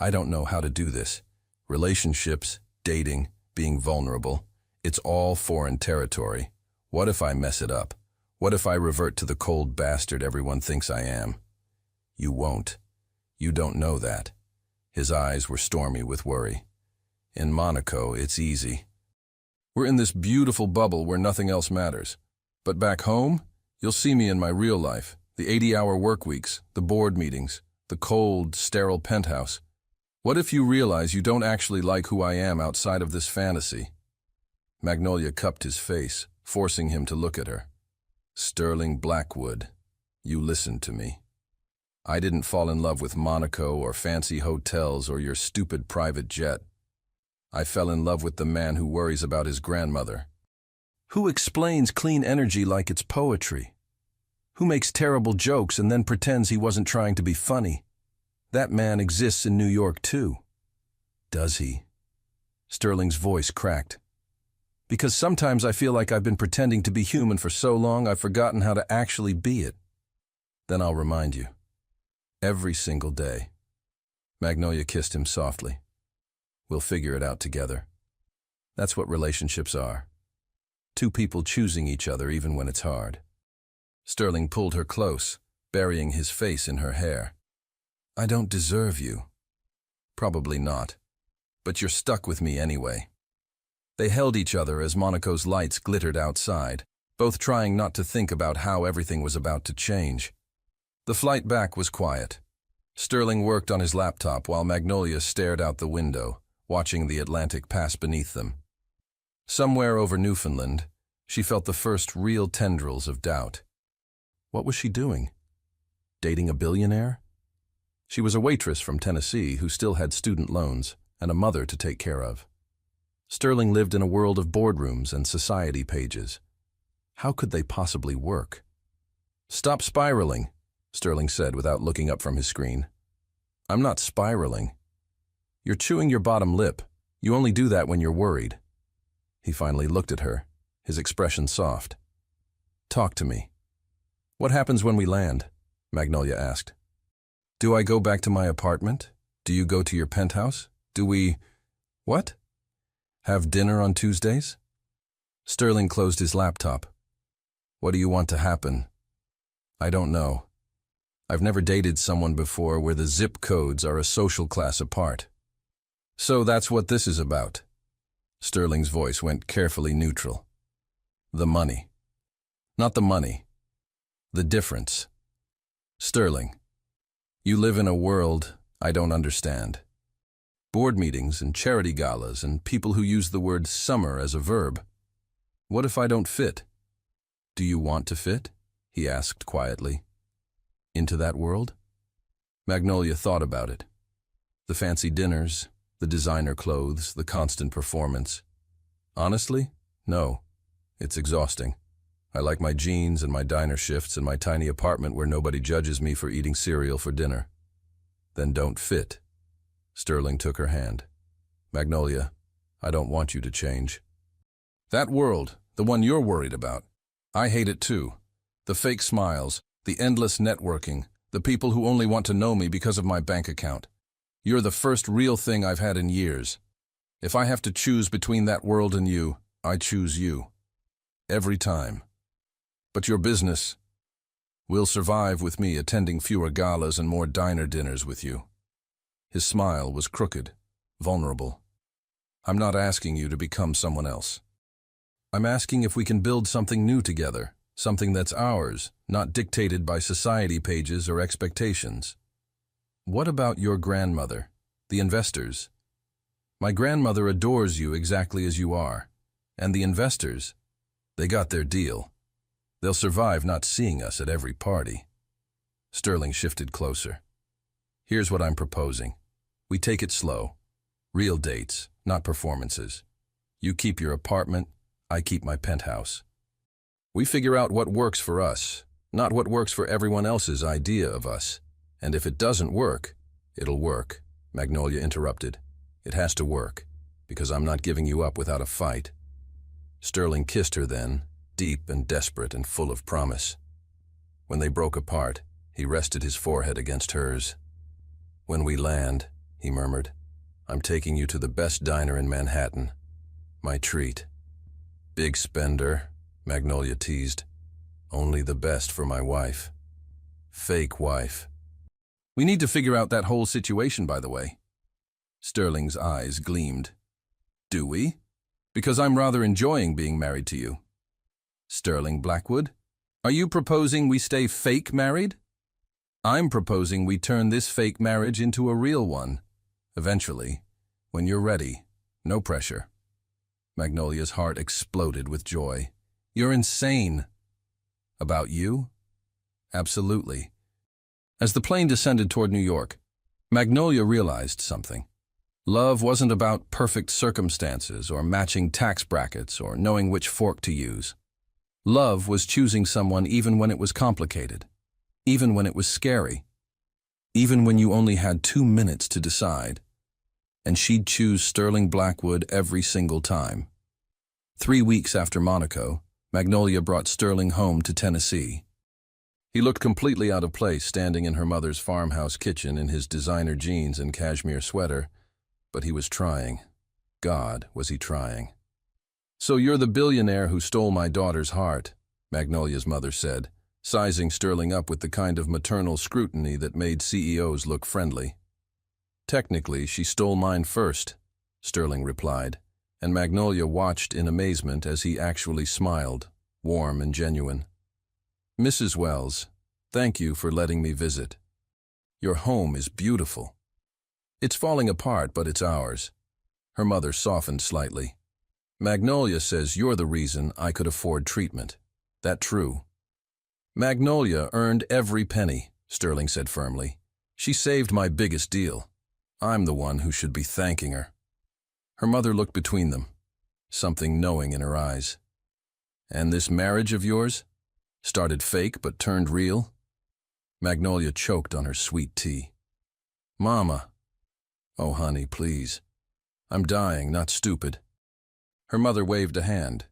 I don't know how to do this, Relationships, dating, being vulnerable, it's all foreign territory. What if I mess it up? What if I revert to the cold bastard everyone thinks I am? You won't. You don't know that. His eyes were stormy with worry. In Monaco, it's easy. We're in this beautiful bubble where nothing else matters. But back home, you'll see me in my real life. The 80-hour work weeks, the board meetings, the cold, sterile penthouse. What if you realize you don't actually like who I am outside of this fantasy? Magnolia cupped his face, forcing him to look at her. Sterling Blackwood, you listened to me. I didn't fall in love with Monaco or fancy hotels or your stupid private jet. I fell in love with the man who worries about his grandmother. Who explains clean energy like it's poetry? Who makes terrible jokes and then pretends he wasn't trying to be funny? That man exists in New York too. Does he? Sterling's voice cracked. Because sometimes I feel like I've been pretending to be human for so long I've forgotten how to actually be it. Then I'll remind you. Every single day. Magnolia kissed him softly. We'll figure it out together. That's what relationships are. Two people choosing each other even when it's hard. Sterling pulled her close, burying his face in her hair. I don't deserve you. Probably not. But you're stuck with me anyway. They held each other as Monaco's lights glittered outside, both trying not to think about how everything was about to change. The flight back was quiet. Sterling worked on his laptop while Magnolia stared out the window, watching the Atlantic pass beneath them. Somewhere over Newfoundland, she felt the first real tendrils of doubt. What was she doing? Dating a billionaire? She was a waitress from Tennessee who still had student loans and a mother to take care of. Sterling lived in a world of boardrooms and society pages. How could they possibly work? Stop spiraling, Sterling said without looking up from his screen. I'm not spiraling. You're chewing your bottom lip. You only do that when you're worried. He finally looked at her, his expression soft. Talk to me. What happens when we land? Magnolia asked. Do I go back to my apartment? Do you go to your penthouse? Do we... What? Have dinner on Tuesdays? Sterling closed his laptop. What do you want to happen? I don't know. I've never dated someone before where the zip codes are a social class apart. So that's what this is about. Sterling's voice went carefully neutral. The money. Not the money. The difference. Sterling, you live in a world I don't understand. Board meetings and charity galas and people who use the word summer as a verb. What if I don't fit? Do you want to fit? He asked quietly. Into that world? Magnolia thought about it. The fancy dinners, the designer clothes, the constant performance. Honestly, no. It's exhausting. I like my jeans and my diner shifts and my tiny apartment where nobody judges me for eating cereal for dinner. Then don't fit. Sterling took her hand. Magnolia, I don't want you to change. That world, the one you're worried about, I hate it too. The fake smiles, the endless networking, the people who only want to know me because of my bank account. You're the first real thing I've had in years. If I have to choose between that world and you, I choose you. Every time. But your business will survive with me attending fewer galas and more diner dinners with you. His smile was crooked, vulnerable. I'm not asking you to become someone else. I'm asking if we can build something new together, something that's ours, not dictated by society pages or expectations. What about your grandmother, the investors? My grandmother adores you exactly as you are. And the investors, they got their deal. They'll survive not seeing us at every party. Sterling shifted closer. Here's what I'm proposing. We take it slow. Real dates, not performances. You keep your apartment, I keep my penthouse. We figure out what works for us, not what works for everyone else's idea of us. And if it doesn't work, it'll work, Magnolia interrupted. It has to work, because I'm not giving you up without a fight. Sterling kissed her then, deep and desperate and full of promise. When they broke apart, he rested his forehead against hers. When we land, he murmured, I'm taking you to the best diner in Manhattan. My treat. Big spender, Magnolia teased. Only the best for my wife. Fake wife. We need to figure out that whole situation, by the way. Sterling's eyes gleamed. Do we? Because I'm rather enjoying being married to you. Sterling Blackwood, are you proposing we stay fake married? I'm proposing we turn this fake marriage into a real one. Eventually, when you're ready. No pressure. Magnolia's heart exploded with joy. You're insane. About you? Absolutely. As the plane descended toward New York, Magnolia realized something. Love wasn't about perfect circumstances or matching tax brackets or knowing which fork to use. Love was choosing someone even when it was complicated, even when it was scary, even when you only had 2 minutes to decide. And she'd choose Sterling Blackwood every single time. 3 weeks after Monaco, Magnolia brought Sterling home to Tennessee. He looked completely out of place standing in her mother's farmhouse kitchen in his designer jeans and cashmere sweater, but he was trying. God, was he trying. So you're the billionaire who stole my daughter's heart, Magnolia's mother said, sizing Sterling up with the kind of maternal scrutiny that made CEOs look friendly. Technically, she stole mine first, Sterling replied, and Magnolia watched in amazement as he actually smiled, warm and genuine. Mrs. Wells, thank you for letting me visit. Your home is beautiful. It's falling apart, but it's ours. Her mother softened slightly. Magnolia says you're the reason I could afford treatment. That true? Magnolia earned every penny, Sterling said firmly. She saved my biggest deal. I'm the one who should be thanking her. Her mother looked between them, something knowing in her eyes. And this marriage of yours? Started fake but turned real? Magnolia choked on her sweet tea. Mama. Oh, honey, please. I'm dying, not stupid. Her mother waved a hand.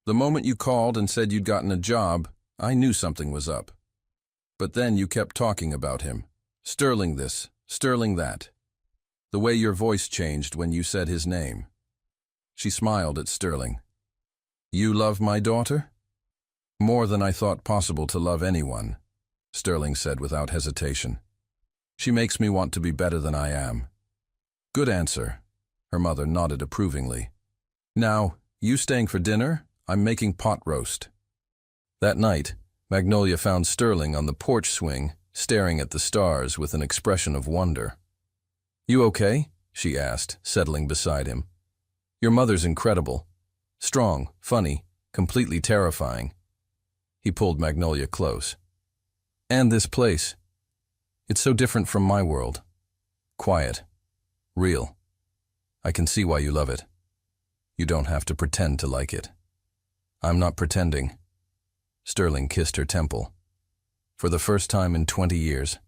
The moment you called and said you'd gotten a job, I knew something was up. But then you kept talking about him. Sterling this, Sterling that. The way your voice changed when you said his name. She smiled at Sterling. You love my daughter? More than I thought possible to love anyone, Sterling said without hesitation. She makes me want to be better than I am. Good answer. Her mother nodded approvingly. Now, you staying for dinner? I'm making pot roast. That night, Magnolia found Sterling on the porch swing, staring at the stars with an expression of wonder. You okay? She asked, settling beside him. Your mother's incredible. Strong, funny, completely terrifying. He pulled Magnolia close. And this place. It's so different from my world. Quiet. Real. I can see why you love it. You don't have to pretend to like it. I'm not pretending. Sterling kissed her temple. For the first time in 20 years,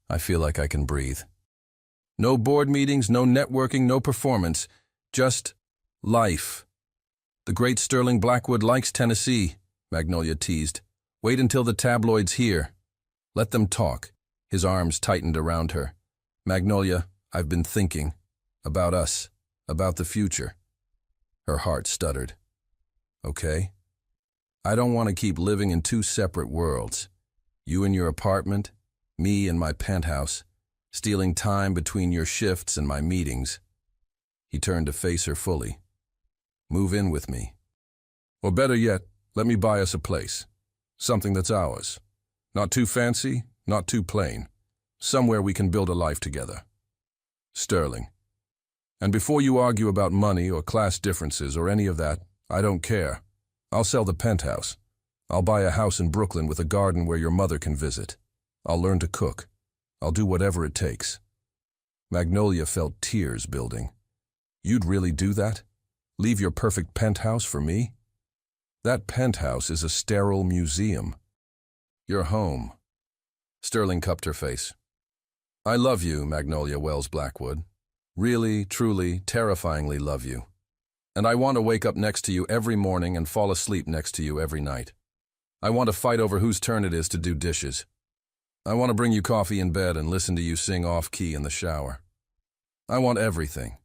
I feel like I can breathe. No board meetings, no networking, no performance. Just life. The great Sterling Blackwood likes Tennessee, Magnolia teased. Wait until the tabloids hear. Let them talk. His arms tightened around her. Magnolia, I've been thinking. About us. About the future. Her heart stuttered. Okay. I don't want to keep living in 2 separate worlds. You in your apartment, me in my penthouse, stealing time between your shifts and my meetings. He turned to face her fully. Move in with me. Or better yet, let me buy us a place. Something that's ours. Not too fancy, not too plain. Somewhere we can build a life together. Sterling. And before you argue about money or class differences or any of that, I don't care. I'll sell the penthouse. I'll buy a house in Brooklyn with a garden where your mother can visit. I'll learn to cook. I'll do whatever it takes. Magnolia felt tears building. You'd really do that? Leave your perfect penthouse for me? That penthouse is a sterile museum. You're home. Sterling cupped her face. I love you, Magnolia Wells Blackwood. Really, truly, terrifyingly love you. And I want to wake up next to you every morning and fall asleep next to you every night. I want to fight over whose turn it is to do dishes. I want to bring you coffee in bed and listen to you sing off-key in the shower. I want everything.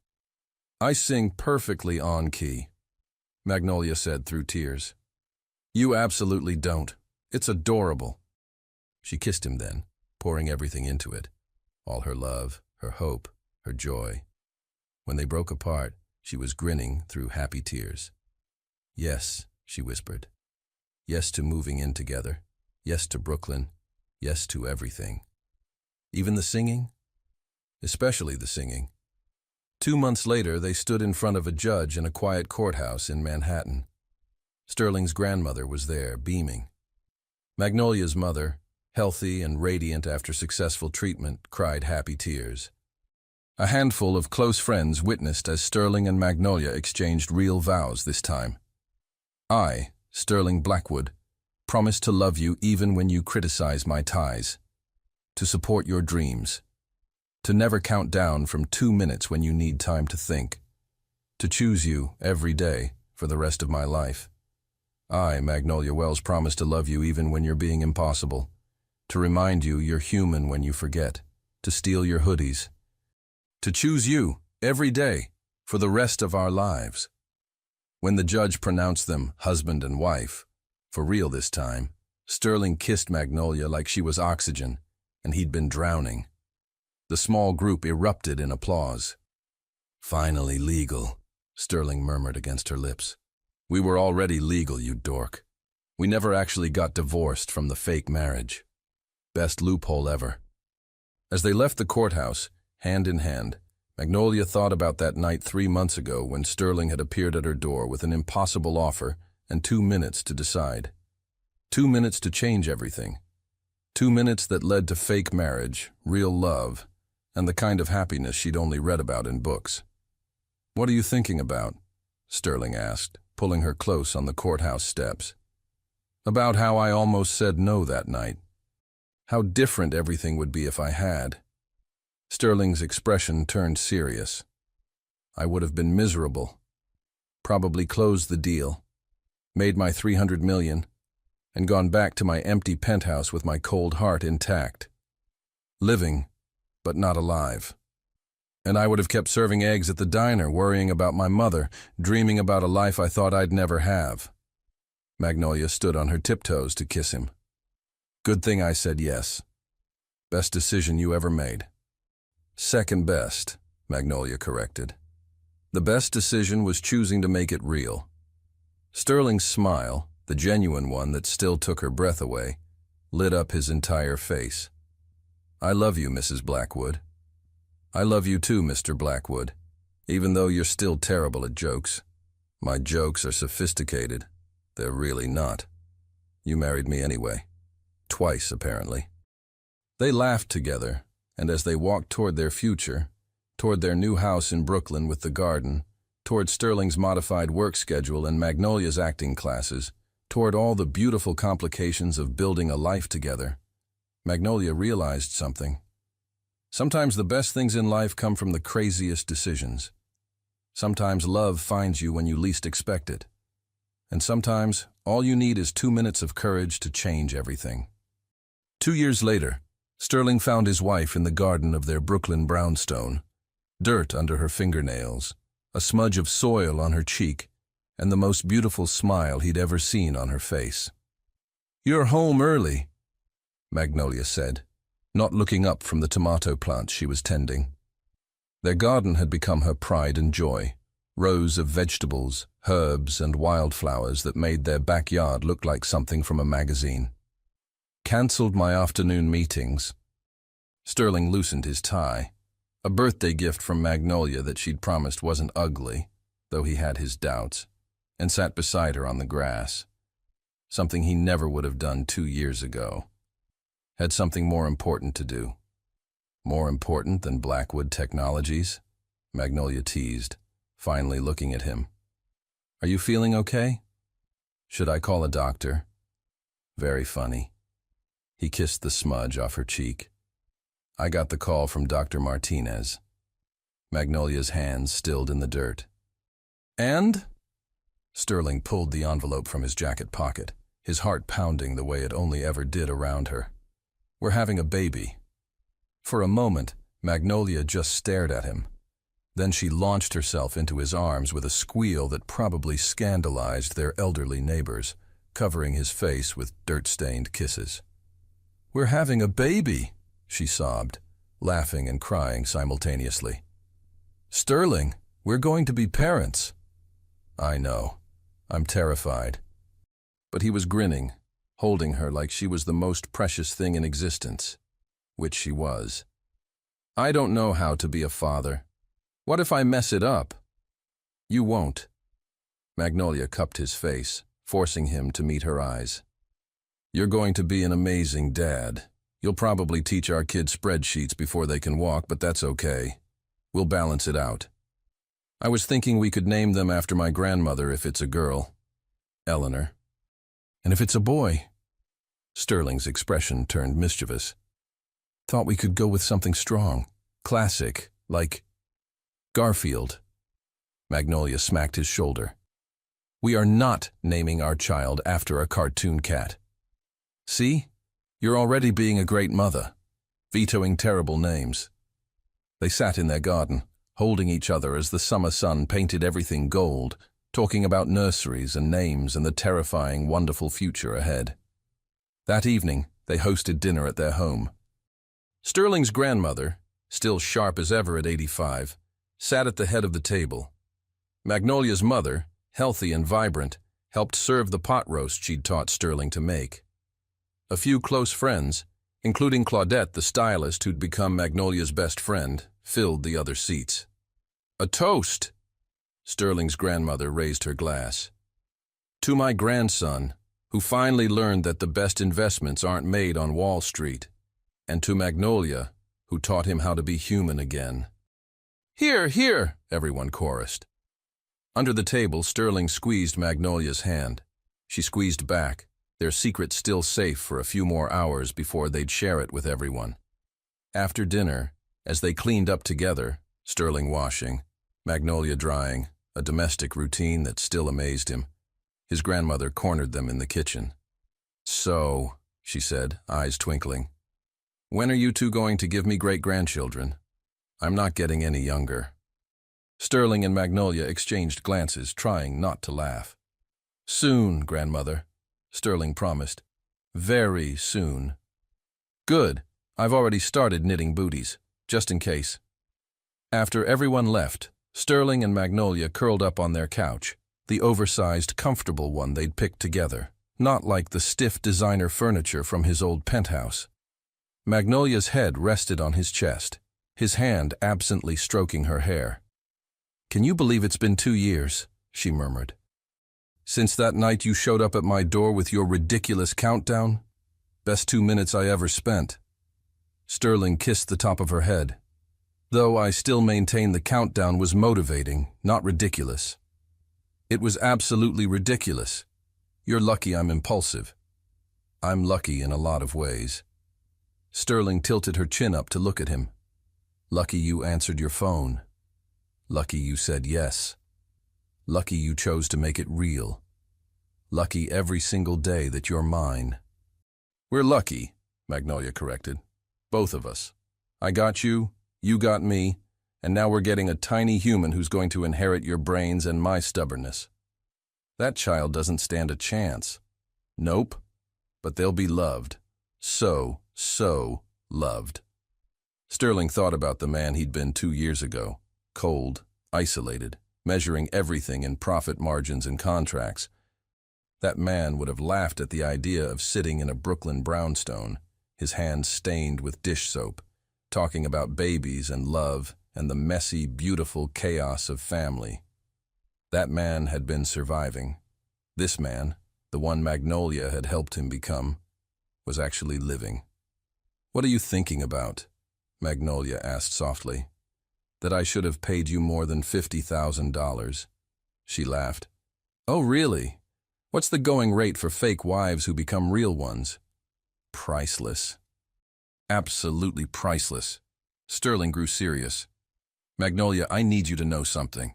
I sing perfectly on key, Magnolia said through tears. You absolutely don't. It's adorable. She kissed him then, pouring everything into it. All her love, her hope, her joy. When they broke apart, she was grinning through happy tears. Yes, she whispered. Yes to moving in together. Yes to Brooklyn. Yes to everything. Even the singing? Especially the singing. 2 months later, they stood in front of a judge in a quiet courthouse in Manhattan. Sterling's grandmother was there, beaming. Magnolia's mother, healthy and radiant after successful treatment, cried happy tears. A handful of close friends witnessed as Sterling and Magnolia exchanged real vows this time. I, Sterling Blackwood, promise to love you even when you criticize my ties, to support your dreams, to never count down from 2 minutes when you need time to think, to choose you every day for the rest of my life. I, Magnolia Wells, promise to love you even when you're being impossible, to remind you you're human when you forget, to steal your hoodies, to choose you every day for the rest of our lives. When the judge pronounced them husband and wife, for real this time, Sterling kissed Magnolia like she was oxygen, and he'd been drowning. The small group erupted in applause. Finally legal, Sterling murmured against her lips. We were already legal, you dork. We never actually got divorced from the fake marriage. Best loophole ever. As they left the courthouse, hand in hand, Magnolia thought about that night 3 months ago when Sterling had appeared at her door with an impossible offer and 2 minutes to decide. 2 minutes to change everything. 2 minutes that led to fake marriage, real love, and the kind of happiness she'd only read about in books. What are you thinking about? Sterling asked, pulling her close on the courthouse steps. About how I almost said no that night. How different everything would be if I had. Sterling's expression turned serious. I would have been miserable. Probably closed the deal, made my $300 million, and gone back to my empty penthouse with my cold heart intact. Living, but not alive. And I would have kept serving eggs at the diner, worrying about my mother, dreaming about a life I thought I'd never have. Magnolia stood on her tiptoes to kiss him. Good thing I said yes. Best decision you ever made. Second best, Magnolia corrected. The best decision was choosing to make it real. Sterling's smile, the genuine one that still took her breath away, lit up his entire face. I love you, Mrs. Blackwood. I love you too, Mr. Blackwood, even though you're still terrible at jokes. My jokes are sophisticated. They're really not. You married me anyway. Twice, apparently. They laughed together, and as they walked toward their future, toward their new house in Brooklyn with the garden, toward Sterling's modified work schedule and Magnolia's acting classes, toward all the beautiful complications of building a life together, Magnolia realized something. Sometimes the best things in life come from the craziest decisions. Sometimes love finds you when you least expect it. And sometimes all you need is 2 minutes of courage to change everything. 2 years later, Sterling found his wife in the garden of their Brooklyn brownstone, dirt under her fingernails, a smudge of soil on her cheek, and the most beautiful smile he'd ever seen on her face. You're home early, Magnolia said, not looking up from the tomato plants she was tending. Their garden had become her pride and joy, rows of vegetables, herbs, and wildflowers that made their backyard look like something from a magazine. Cancelled my afternoon meetings. Sterling loosened his tie, a birthday gift from Magnolia that she'd promised wasn't ugly, though he had his doubts, and sat beside her on the grass. Something he never would have done 2 years ago. Had something more important to do. More important than Blackwood Technologies? Magnolia teased, finally looking at him. Are you feeling okay? Should I call a doctor? Very funny. He kissed the smudge off her cheek. I got the call from Dr. Martinez. Magnolia's hands stilled in the dirt. And? Sterling pulled the envelope from his jacket pocket, his heart pounding the way it only ever did around her. We're having a baby. For a moment, Magnolia just stared at him, Then she launched herself into his arms with a squeal that probably scandalized their elderly neighbors, covering his face with dirt-stained kisses. "We're having a baby," she sobbed, laughing and crying simultaneously. "Sterling, we're going to be parents." "I know. I'm terrified." But he was grinning, holding her like she was the most precious thing in existence, which she was. "I don't know how to be a father. What if I mess it up?" "You won't." Magnolia cupped his face, forcing him to meet her eyes. "You're going to be an amazing dad. You'll probably teach our kids spreadsheets before they can walk, but that's okay. We'll balance it out. I was thinking we could name them after my grandmother if it's a girl, Eleanor. And if it's a boy?" Sterling's expression turned mischievous. "Thought we could go with something strong, classic, like Garfield." Magnolia smacked his shoulder. "We are not naming our child after a cartoon cat. See? You're already being a great mother, vetoing terrible names." They sat in their garden, holding each other as the summer sun painted everything gold, talking about nurseries and names and the terrifying, wonderful future ahead. That evening, they hosted dinner at their home. Sterling's grandmother, still sharp as ever at 85, sat at the head of the table. Magnolia's mother, healthy and vibrant, helped serve the pot roast she'd taught Sterling to make. A few close friends, including Claudette, the stylist who'd become Magnolia's best friend, filled the other seats. "A toast!" Sterling's grandmother raised her glass. "To my grandson, who finally learned that the best investments aren't made on Wall Street, and to Magnolia, who taught him how to be human again." "Here, here!" everyone chorused. Under the table, Sterling squeezed Magnolia's hand. She squeezed back, their secret still safe for a few more hours before they'd share it with everyone. After dinner, as they cleaned up together, Sterling washing, Magnolia drying, a domestic routine that still amazed him, his grandmother cornered them in the kitchen. "So," she said, eyes twinkling, "when are you two going to give me great-grandchildren? I'm not getting any younger." Sterling and Magnolia exchanged glances, trying not to laugh. "Soon, grandmother," Sterling promised. "Very soon." "Good. I've already started knitting booties, just in case." After everyone left, Sterling and Magnolia curled up on their couch, the oversized, comfortable one they'd picked together, not like the stiff designer furniture from his old penthouse. Magnolia's head rested on his chest, his hand absently stroking her hair. "Can you believe it's been 2 years?" she murmured. "Since that night you showed up at my door with your ridiculous countdown? Best 2 minutes I ever spent." Sterling kissed the top of her head. "Though I still maintain the countdown was motivating, not ridiculous." "It was absolutely ridiculous. You're lucky I'm impulsive." "I'm lucky in a lot of ways." Sterling tilted her chin up to look at him. "Lucky you answered your phone. Lucky you said yes. Lucky you chose to make it real. Lucky every single day that you're mine." "We're lucky," Magnolia corrected. "Both of us. I got you, you got me, and now we're getting a tiny human who's going to inherit your brains and my stubbornness. That child doesn't stand a chance." "Nope. But they'll be loved. So loved." Sterling thought about the man he'd been 2 years ago. Cold, isolated, measuring everything in profit margins and contracts. That man would have laughed at the idea of sitting in a Brooklyn brownstone, his hands stained with dish soap, talking about babies and love and the messy, beautiful chaos of family. That man had been surviving. This man, the one Magnolia had helped him become, was actually living. "What are you thinking about?" Magnolia asked softly. "That I should have paid you more than $50,000. She laughed. "Oh, really? What's the going rate for fake wives who become real ones?" "Priceless." "Absolutely priceless." Sterling grew serious. "Magnolia, I need you to know something.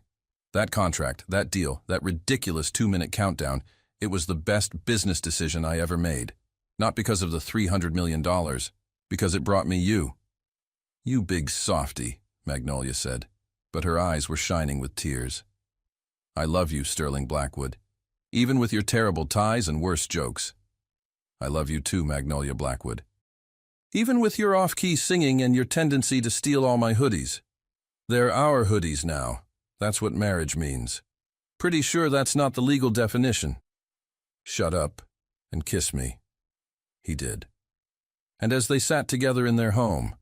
That contract, that deal, that ridiculous 2-minute countdown, it was the best business decision I ever made. Not because of the $300 million, because it brought me you." "You big softy," Magnolia said. but her eyes were shining with tears. I love you, Sterling Blackwood, even with your terrible ties and worse jokes. I love you too, Magnolia Blackwood, even with your off-key singing and your tendency to steal all my hoodies. They're our hoodies now. That's what marriage means. Pretty sure that's not the legal definition. Shut up and kiss me. He did. And as they sat together in their home,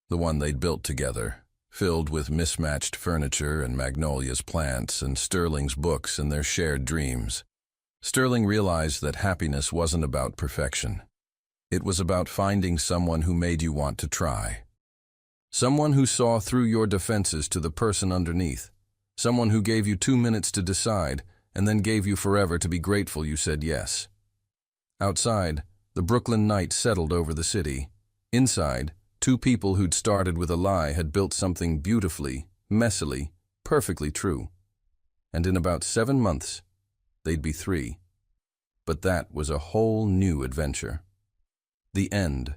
the one they'd built together, filled with mismatched furniture and Magnolia's plants and Sterling's books and their shared dreams, Sterling realized that happiness wasn't about perfection. It was about finding someone who made you want to try. Someone who saw through your defenses to the person underneath. Someone who gave you 2 minutes to decide and then gave you forever to be grateful you said yes. Outside, the Brooklyn night settled over the city. Inside, two people who'd started with a lie had built something beautifully, messily, perfectly true. And in about 7 months, they'd be 3. But that was a whole new adventure. The end.